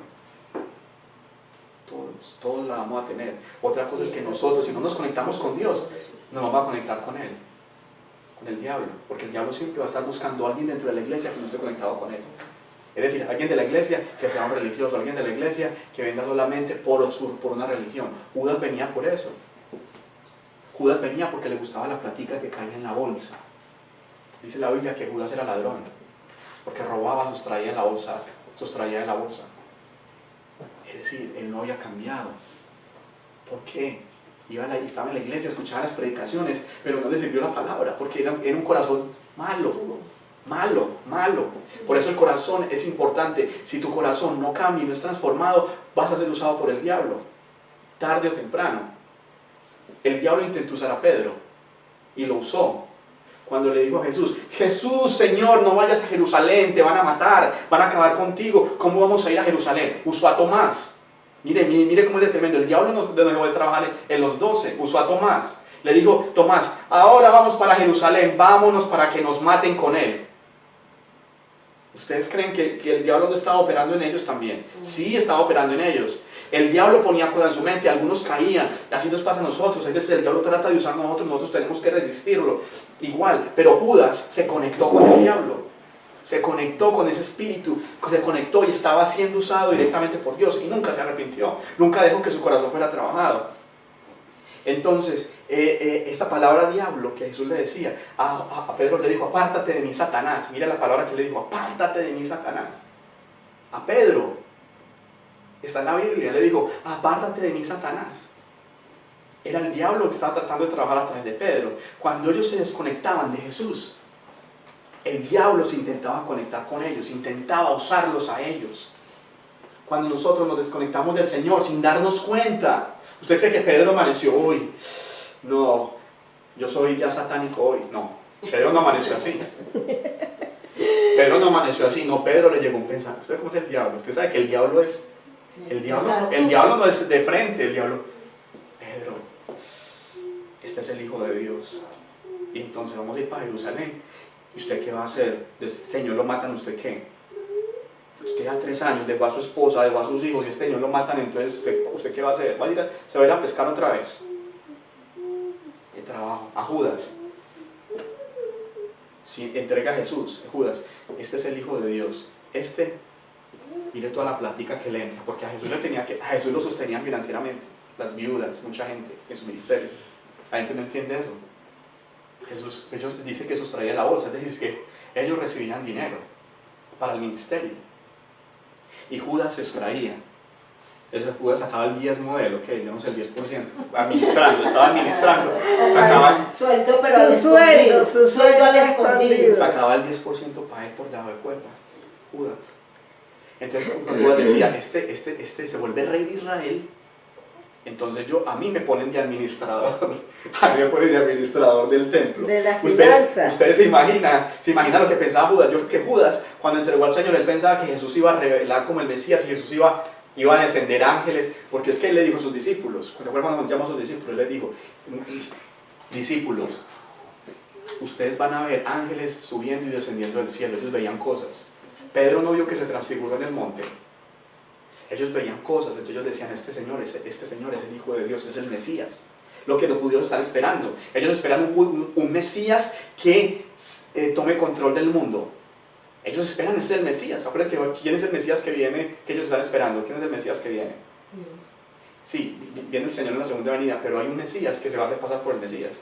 Todos la vamos a tener. Otra cosa es que nosotros, si no nos conectamos con Dios, nos vamos a conectar con Él, con el diablo. Porque el diablo siempre va a estar buscando a alguien dentro de la iglesia que no esté conectado con Él. Es decir, alguien de la iglesia que sea un religioso, alguien de la iglesia que venga solamente por una religión. Judas venía por eso. Judas venía porque le gustaba la platica que caía en la bolsa. Dice la Biblia que Judas era ladrón, porque robaba, sustraía en la bolsa. Es decir, él no había cambiado. ¿Por qué? Estaba en la iglesia, escuchaba las predicaciones, pero no le sirvió la palabra, porque era un corazón malo. Por eso el corazón es importante. Si tu corazón no cambia y no es transformado, vas a ser usado por el diablo, tarde o temprano. El diablo intentó usar a Pedro y lo usó. Cuando le dijo a Jesús, Jesús, Señor, no vayas a Jerusalén, te van a matar, van a acabar contigo, ¿cómo vamos a ir a Jerusalén? Usó a Tomás. Mire cómo es de tremendo. El diablo no dejó de trabajar en los 12, usó a Tomás. Le dijo, Tomás, ahora vamos para Jerusalén, vámonos para que nos maten con él. ¿Ustedes creen que el diablo no estaba operando en ellos también? Sí, estaba operando en ellos. El diablo ponía cosas en su mente, algunos caían, así nos pasa a nosotros. A veces el diablo trata de usar a nosotros tenemos que resistirlo. Igual, pero Judas se conectó con el diablo. Se conectó con ese espíritu, se conectó y estaba siendo usado directamente por Dios y nunca se arrepintió, nunca dejó que su corazón fuera trabajado. Entonces, esta palabra diablo que Jesús le decía, a Pedro le dijo, apártate de mí, Satanás. Mira la palabra que le dijo, apártate de mí, Satanás. A Pedro, está en la Biblia, le dijo, apártate de mí, Satanás. Era el diablo que estaba tratando de trabajar a través de Pedro. Cuando ellos se desconectaban de Jesús, el diablo se intentaba conectar con ellos, intentaba usarlos a ellos. Cuando nosotros nos desconectamos del Señor sin darnos cuenta, ¿usted cree que Pedro amaneció hoy? No, yo soy ya satánico hoy. No, Pedro no amaneció así. Pedro no amaneció así. No, Pedro le llegó un pensamiento. ¿Usted cómo es el diablo? Usted sabe que el diablo es... El diablo no es de frente, el diablo... Pedro, este es el Hijo de Dios. Y entonces vamos a ir para Jerusalén. ¿Y usted qué va a hacer? El Señor lo matan, ¿usted qué? Usted a 3 años dejó a su esposa, dejó a sus hijos y este Señor lo matan, entonces ¿usted qué va a hacer? ¿Se va a ir a pescar otra vez? ¿Qué trabajo? A Judas. Si entrega a Jesús, Judas, este es el Hijo de Dios. Mire toda la plática que le entra, porque a Jesús lo sostenían financieramente, las viudas, mucha gente en su ministerio. La gente no entiende eso. Ellos dicen que sustraía la bolsa, es decir, que ellos recibían dinero para el ministerio. Y Judas se extraía. Judas sacaba el diezmo de él, digamos el 10%, estaba administrando. Sacaban sueldo, pero su sueldo al escondido. Sacaba el 10% para él por debajo de cuerda, Judas. Entonces Judas decía, este se vuelve rey de Israel. Entonces a mí me ponen de administrador, del templo. De la ustedes se imaginan lo que pensaba Judas. Yo creo que Judas, cuando entregó al Señor, él pensaba que Jesús iba a revelar como el Mesías y Jesús iba a descender ángeles, porque es que él le dijo a sus discípulos, cuando llamó a sus discípulos, él les dijo, discípulos, ustedes van a ver ángeles subiendo y descendiendo del cielo. Ellos veían cosas. Pedro no vio que se transfiguró en el monte. Ellos veían cosas, entonces ellos decían, este señor es el Hijo de Dios, es el Mesías. Lo que los judíos están esperando. Ellos esperan un Mesías que tome control del mundo. Ellos esperan ese es el Mesías. Acuérdense quién es el Mesías que viene, que ellos están esperando. ¿Quién es el Mesías que viene? Dios. Sí, viene el Señor en la segunda venida, pero hay un Mesías que se va a hacer pasar por el Mesías.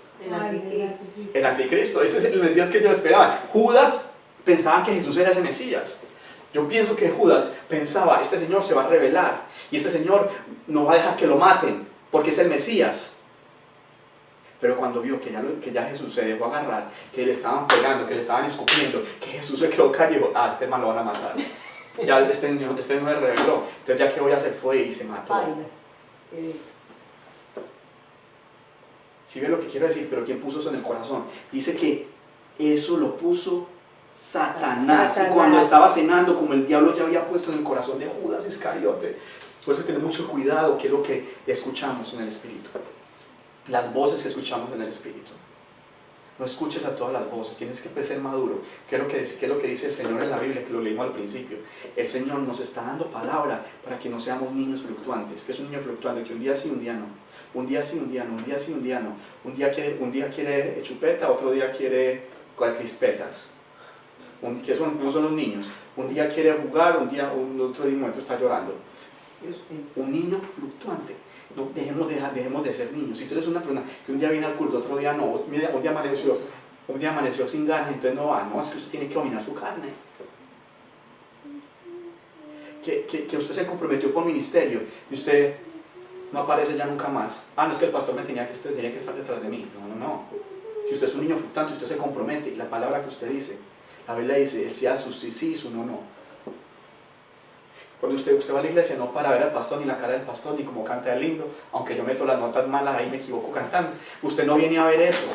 El anticristo, ese es el Mesías que ellos esperaban. Judas pensaba que Jesús era ese Mesías. Yo pienso que Judas pensaba, este Señor se va a revelar y este Señor no va a dejar que lo maten porque es el Mesías. Pero cuando vio que ya Jesús se dejó agarrar, que le estaban pegando, que le estaban escupiendo, que Jesús se quedó callado, este man lo van a matar. Ya este no me reveló, entonces ya qué voy a hacer, fue y se mató. ¿Sí ve lo que quiero decir? Pero ¿quién puso eso en el corazón? Dice que eso lo puso Satanás. Y cuando estaba cenando, como el diablo ya había puesto en el corazón de Judas Iscariote. Por eso tener mucho cuidado qué es lo que escuchamos en el Espíritu. Las voces que escuchamos en el Espíritu. No escuches a todas las voces, tienes que ser maduro. ¿Qué es lo que dice el Señor en la Biblia? Que lo leímos al principio. El Señor nos está dando palabra para que no seamos niños fluctuantes. ¿Qué es un niño fluctuante? Que un día sí, un día no. Un día sí, un día no. Un día sí, un día no. Un día quiere chupeta, otro día quiere crispetas. ¿Qué son? ¿Cómo son los niños? Un día quiere jugar, un otro momento está llorando. Un niño fluctuante. No, dejemos de ser niños. Si tú eres una persona que un día viene al culto, otro día no, un día amaneció sin ganas, entonces no va, no, es que usted tiene que dominar su carne. Que usted se comprometió por ministerio y usted no aparece ya nunca más. Ah, no, es que el pastor tenía que estar detrás de mí. No. Si usted es un niño fluctuante, usted se compromete y la palabra que usted dice, la Biblia dice, el sea su sí, su no. Cuando usted va a la iglesia no para ver al pastor, ni la cara del pastor, ni cómo canta el lindo, aunque yo meto las notas malas ahí me equivoco cantando. Usted no viene a ver eso.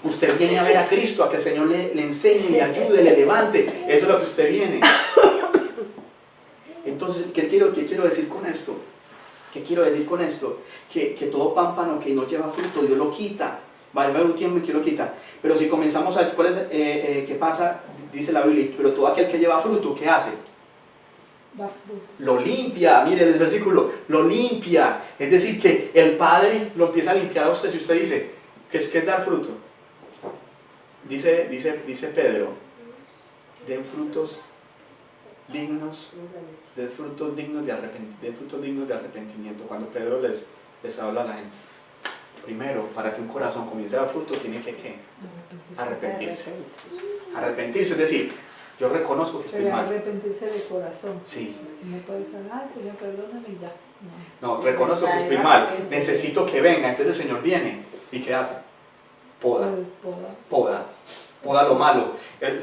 Usted viene a ver a Cristo, a que el Señor le enseñe, le ayude, le levante. Eso es lo que usted viene. Entonces, ¿qué quiero decir con esto? ¿Qué quiero decir con esto? Que todo pámpano que no lleva fruto, Dios lo quita. Va a haber un tiempo en que lo quita. Pero si comenzamos a ver ¿qué pasa? Dice la Biblia, pero todo aquel que lleva fruto, ¿qué hace? Da fruto. Lo limpia, mire el versículo, lo limpia. Es decir, que el Padre lo empieza a limpiar a usted. Si usted dice, ¿qué es dar fruto? Dice Pedro, den frutos dignos de arrepentimiento. Cuando Pedro les habla a la gente, primero, para que un corazón comience a dar fruto, tiene que ¿qué? Arrepentirse. Arrepentirse, es decir, yo reconozco que estoy Pero mal. arrepentirse de corazón. Sí. No puede ser, ay, Señor, perdóname y ya. No, reconozco que estoy mal. Necesito que venga. Entonces el Señor viene. ¿Y qué hace? Poda lo malo.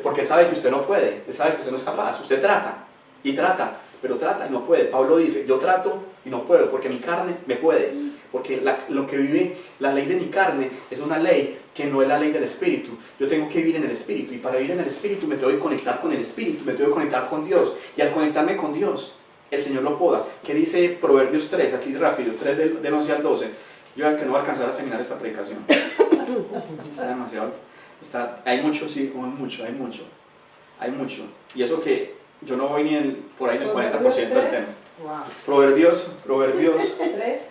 Porque Él sabe que usted no puede. Él sabe que usted no es capaz. Usted trata. Y trata. Pero trata y no puede. Pablo dice, yo trato y no puedo. Porque mi carne me puede. Porque lo que vive la ley de mi carne es una ley que no es la ley del Espíritu. Yo tengo que vivir en el Espíritu. Y para vivir en el Espíritu me tengo que conectar con el Espíritu. Me tengo que conectar con Dios. Y al conectarme con Dios, el Señor lo poda. ¿Qué dice Proverbios 3? Aquí rápido. 3 del 11 al 12. Yo creo que no voy a alcanzar a terminar esta predicación. Está demasiado. Hay mucho, sí, hay mucho. Y eso que yo no voy ni por ahí en el 40% del tema. Wow. Proverbios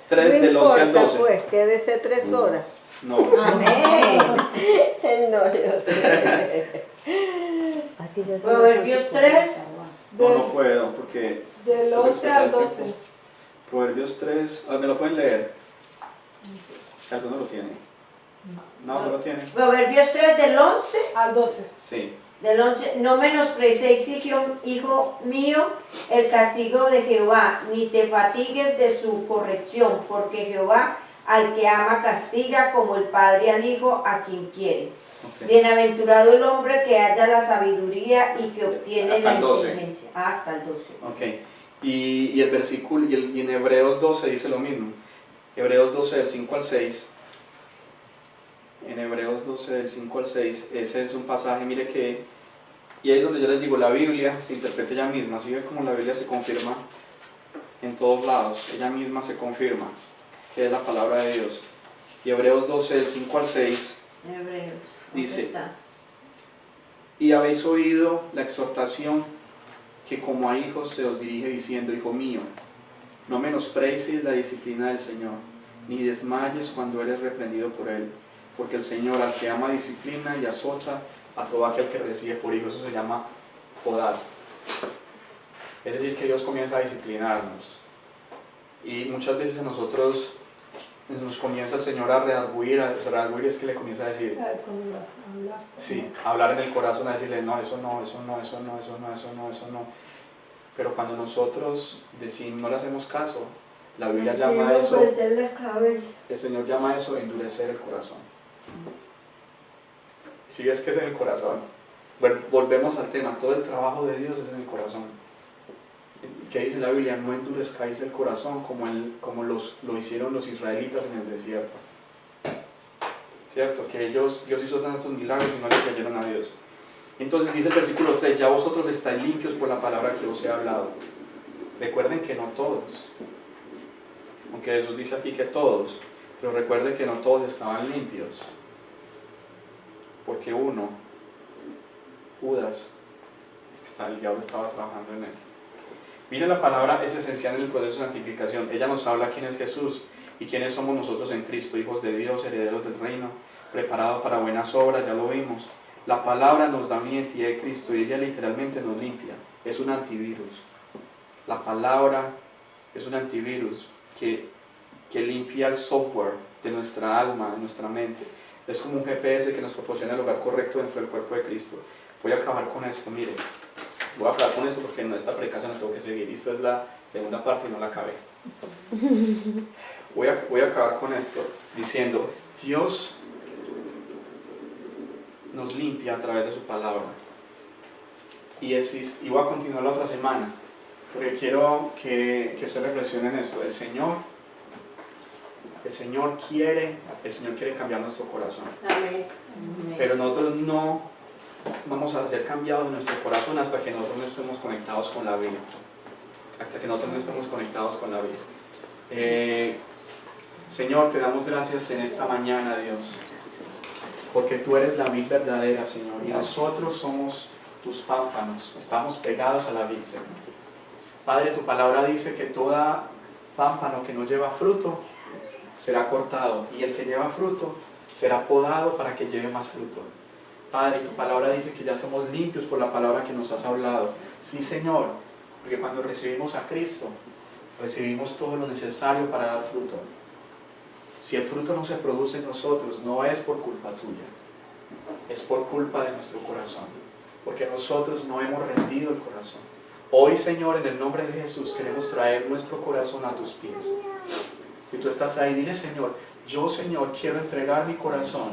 3 del 11 al 12. Pues, quédese 3 horas. No. Amén. No, yo sé. Proverbios 3. No puedo porque... Del tengo que 11 esperar al el 12. tiempo. Proverbios 3, ¿me lo pueden leer? Si alguno lo tiene. No lo tiene. Proverbios 3 del 11. Al 12. Sí. Del 11, no menospreciéis, hijo mío, el castigo de Jehová, ni te fatigues de su corrección, porque Jehová al que ama castiga como el padre al hijo a quien quiere. Okay. Bienaventurado el hombre que haya la sabiduría y que obtiene Hasta la el 12. inteligencia. Hasta el 12. Ok. Y el versículo, y en Hebreos 12 dice lo mismo. Hebreos 12 del 5 al 6. En Hebreos 12 del 5 al 6, ese es un pasaje, mire que, y ahí es donde yo les digo, la Biblia se interpreta ella misma, así ve como la Biblia se confirma en todos lados, ella misma se confirma, que es la palabra de Dios. Y Hebreos 12 del 5 al 6 Hebreos. dice, y habéis oído la exhortación que como a hijos se os dirige diciendo, hijo mío, no menosprecies la disciplina del Señor, ni desmayes cuando eres reprendido por Él. Porque el Señor al que ama disciplina y azota a todo aquel que recibe por hijo. Eso se llama podar. Es decir, que Dios comienza a disciplinarnos. Y muchas veces a nosotros nos comienza el Señor a redarguir es que le comienza a decir, Hablar. sí, a hablar en el corazón, a decirle, no, eso no. Pero cuando nosotros decimos, no le hacemos caso, la Biblia llama a eso, el Señor llama a eso endurecer el corazón. Si ves que es en el corazón, volvemos al tema, todo el trabajo de Dios es en el corazón. ¿Qué dice la Biblia? No endurezcáis el corazón como lo hicieron los israelitas en el desierto. ¿Cierto? Que Dios hizo tantos milagros y no le creyeron a Dios. Entonces dice el versículo 3, ya vosotros estáis limpios por la palabra que os he hablado. Recuerden que no todos, aunque Jesús dice aquí que todos, pero recuerden que no todos estaban limpios. Porque uno, Judas, el diablo estaba trabajando en él. Miren, la palabra es esencial en el proceso de santificación. Ella nos habla quién es Jesús y quiénes somos nosotros en Cristo, hijos de Dios, herederos del reino, preparados para buenas obras, ya lo vimos. La palabra nos da una identidad de Cristo y ella literalmente nos limpia. Es un antivirus. La palabra es un antivirus que limpia el software de nuestra alma, de nuestra mente. Es como un GPS que nos proporciona el lugar correcto dentro del cuerpo de Cristo. Voy a acabar con esto, mire. Voy a acabar con esto porque en esta predicación la tengo que seguir. Esta es la segunda parte y no la acabé. Voy a acabar con esto diciendo, Dios nos limpia a través de su palabra. Y voy a continuar la otra semana, porque quiero que ustedes reflexionen en esto. El Señor quiere cambiar nuestro corazón. Amén. Pero nosotros no vamos a ser cambiados de nuestro corazón hasta que nosotros no estemos conectados con la vida. Hasta que nosotros no estemos conectados con la vida. Señor, te damos gracias en esta mañana, Dios, porque tú eres la vid verdadera, Señor, y nosotros somos tus pámpanos, estamos pegados a la vid, Señor. Padre, tu palabra dice que toda pámpano que no lleva fruto será cortado, y el que lleva fruto será podado para que lleve más fruto. Padre, tu palabra dice que ya somos limpios por la palabra que nos has hablado. Sí, Señor, porque cuando recibimos a Cristo, recibimos todo lo necesario para dar fruto. Si el fruto no se produce en nosotros, no es por culpa tuya, es por culpa de nuestro corazón, porque nosotros no hemos rendido el corazón. Hoy, Señor, en el nombre de Jesús, queremos traer nuestro corazón a tus pies. Si tú estás ahí, dile, Señor, yo, Señor, quiero entregar mi corazón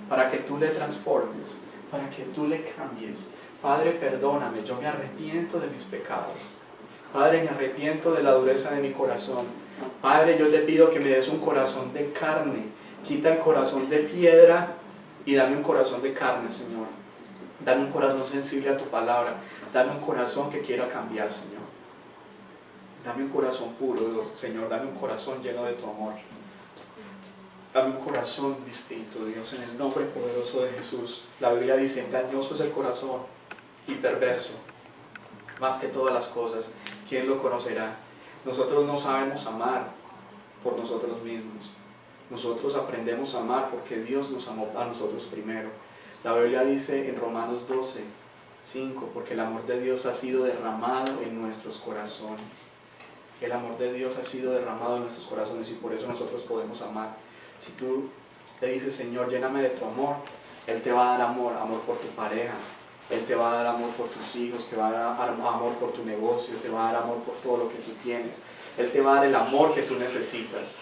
para que tú le transformes, para que tú le cambies. Padre, perdóname, yo me arrepiento de mis pecados. Padre, me arrepiento de la dureza de mi corazón. Padre, yo te pido que me des un corazón de carne. Quita el corazón de piedra y dame un corazón de carne, Señor. Dame un corazón sensible a tu palabra. Dame un corazón que quiera cambiar, Señor. Dame un corazón puro, Señor. Dame un corazón lleno de tu amor. Dame un corazón distinto, Dios, en el nombre poderoso de Jesús. La Biblia dice, engañoso es el corazón y perverso, más que todas las cosas. ¿Quién lo conocerá? Nosotros no sabemos amar por nosotros mismos. Nosotros aprendemos a amar porque Dios nos amó a nosotros primero. La Biblia dice en Romanos 12, 5, porque el amor de Dios ha sido derramado en nuestros corazones. El amor de Dios ha sido derramado en nuestros corazones y por eso nosotros podemos amar. Si tú le dices, Señor, lléname de tu amor, Él te va a dar amor, amor por tu pareja. Él te va a dar amor por tus hijos, te va a dar amor por tu negocio, te va a dar amor por todo lo que tú tienes. Él te va a dar el amor que tú necesitas.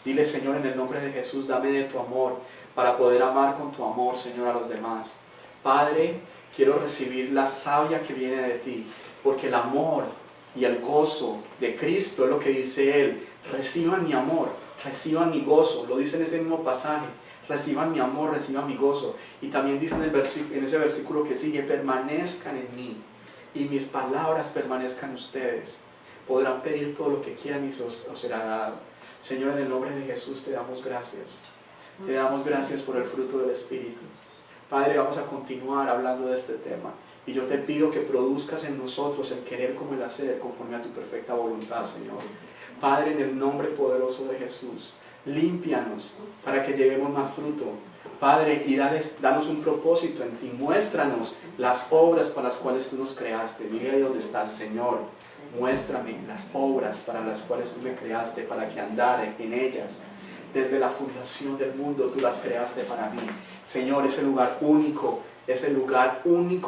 Dile, Señor, en el nombre de Jesús, dame de tu amor para poder amar con tu amor, Señor, a los demás. Padre, quiero recibir la savia que viene de ti, porque el amor y el gozo de Cristo es lo que dice Él. Reciban mi amor, reciban mi gozo, lo dice en ese mismo pasaje. Reciban mi amor, reciban mi gozo. Y también dice en ese versículo que sigue, permanezcan en mí y mis palabras permanezcan en ustedes. Podrán pedir todo lo que quieran y os será dado. Señor, en el nombre de Jesús te damos gracias. Te damos gracias por el fruto del Espíritu. Padre, vamos a continuar hablando de este tema. Y yo te pido que produzcas en nosotros el querer como el hacer conforme a tu perfecta voluntad, Señor. Padre, en el nombre poderoso de Jesús, límpianos para que llevemos más fruto. Padre, y danos un propósito en ti. Muéstranos las obras para las cuales tú nos creaste. Dile ahí donde estás, Señor. Muéstrame las obras para las cuales tú me creaste, para que andare en ellas. Desde la fundación del mundo tú las creaste para mí. Señor, ese lugar único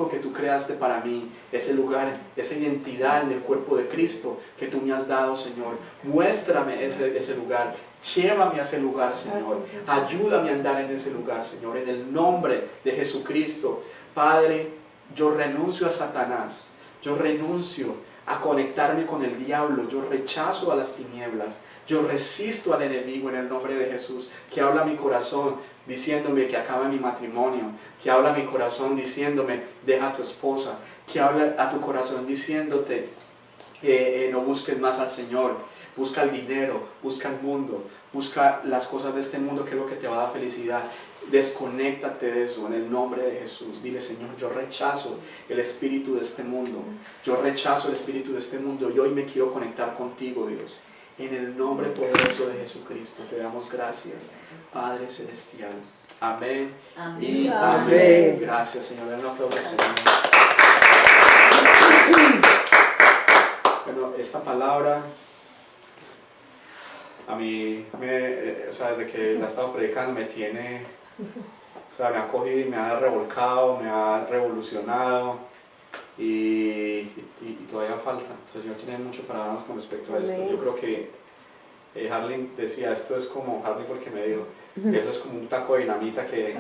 que tú creaste para mí, ese lugar, esa identidad en el cuerpo de Cristo que tú me has dado, Señor. Muéstrame ese lugar. Llévame a ese lugar, Señor. Ayúdame a andar en ese lugar, Señor. En el nombre de Jesucristo. Padre, yo renuncio a Satanás. Yo renuncio a conectarme con el diablo. Yo rechazo a las tinieblas. Yo resisto al enemigo en el nombre de Jesús, que habla a mi corazón diciéndome que acabe mi matrimonio, que habla a mi corazón diciéndome deja a tu esposa, que habla a tu corazón diciéndote no busques más al Señor, busca el dinero, busca el mundo, busca las cosas de este mundo que es lo que te va a dar felicidad. Desconéctate de eso en el nombre de Jesús. Dile, Señor, yo rechazo el espíritu de este mundo, yo rechazo el espíritu de este mundo y hoy me quiero conectar contigo, Dios. En el nombre poderoso de Jesucristo te damos gracias, Padre Celestial. Amén. Amén. Y Amén. amén. Gracias, Señor. Den un aplauso al Señor. Bueno, esta palabra a mí, o sea, desde que la he estado predicando me tiene, o sea, me ha cogido y me ha revolcado, me ha revolucionado y todavía falta. Entonces, el Señor tiene mucho para darnos con respecto a esto. Amén. Yo creo que Harley decía, esto es como, Harley porque me dijo, que eso es como un taco de dinamita que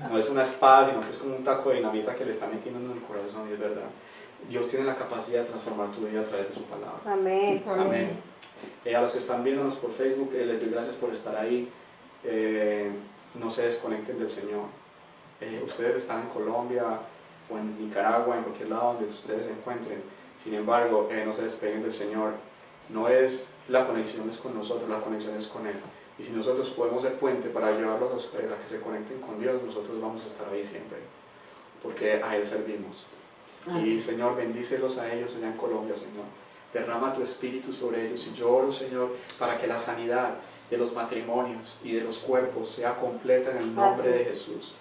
no es una espada, sino que es como un taco de dinamita que le está metiendo en el corazón, y es verdad. Dios tiene la capacidad de transformar tu vida a través de su palabra. Amén. Amén. A los que están viéndonos por Facebook, les doy gracias por estar ahí. No se desconecten del Señor. Ustedes están en Colombia o en Nicaragua, en cualquier lado donde ustedes se encuentren. Sin embargo, no se despeguen del Señor. No es la conexión es con nosotros, la conexión es con Él. Y si nosotros podemos ser puente para llevarlos a ustedes a que se conecten con Dios, nosotros vamos a estar ahí siempre, porque a Él servimos. Y Señor, bendícelos a ellos allá en Colombia, Señor. Derrama tu espíritu sobre ellos. Y yo oro, Señor, para que la sanidad de los matrimonios y de los cuerpos sea completa en el nombre de Jesús.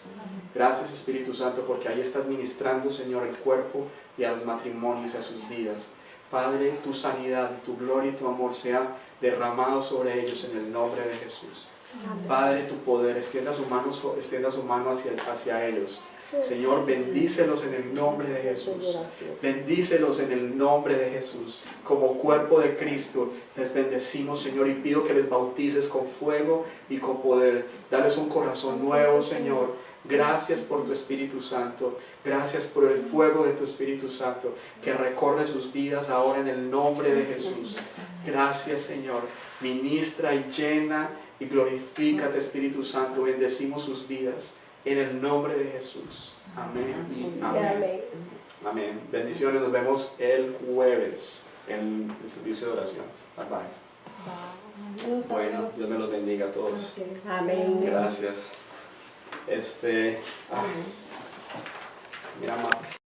Gracias, Espíritu Santo, porque ahí estás ministrando, Señor, el cuerpo y a los matrimonios y a sus vidas. Padre, tu sanidad, tu gloria y tu amor sean derramados sobre ellos en el nombre de Jesús. Padre, tu poder, extienda su mano hacia ellos. Señor, bendícelos en el nombre de Jesús. Bendícelos en el nombre de Jesús. Como cuerpo de Cristo, les bendecimos, Señor, y pido que les bautices con fuego y con poder. Dales un corazón nuevo, Señor. Gracias por tu Espíritu Santo. Gracias por el fuego de tu Espíritu Santo que recorre sus vidas ahora en el nombre de Jesús. Gracias, Señor. Ministra y llena y glorifícate, Espíritu Santo. Bendecimos sus vidas en el nombre de Jesús. Amén y amén. Amén. Bendiciones. Nos vemos el jueves en el servicio de oración. Bye bye. Bueno, Dios me los bendiga a todos. Amén. Gracias. Mira,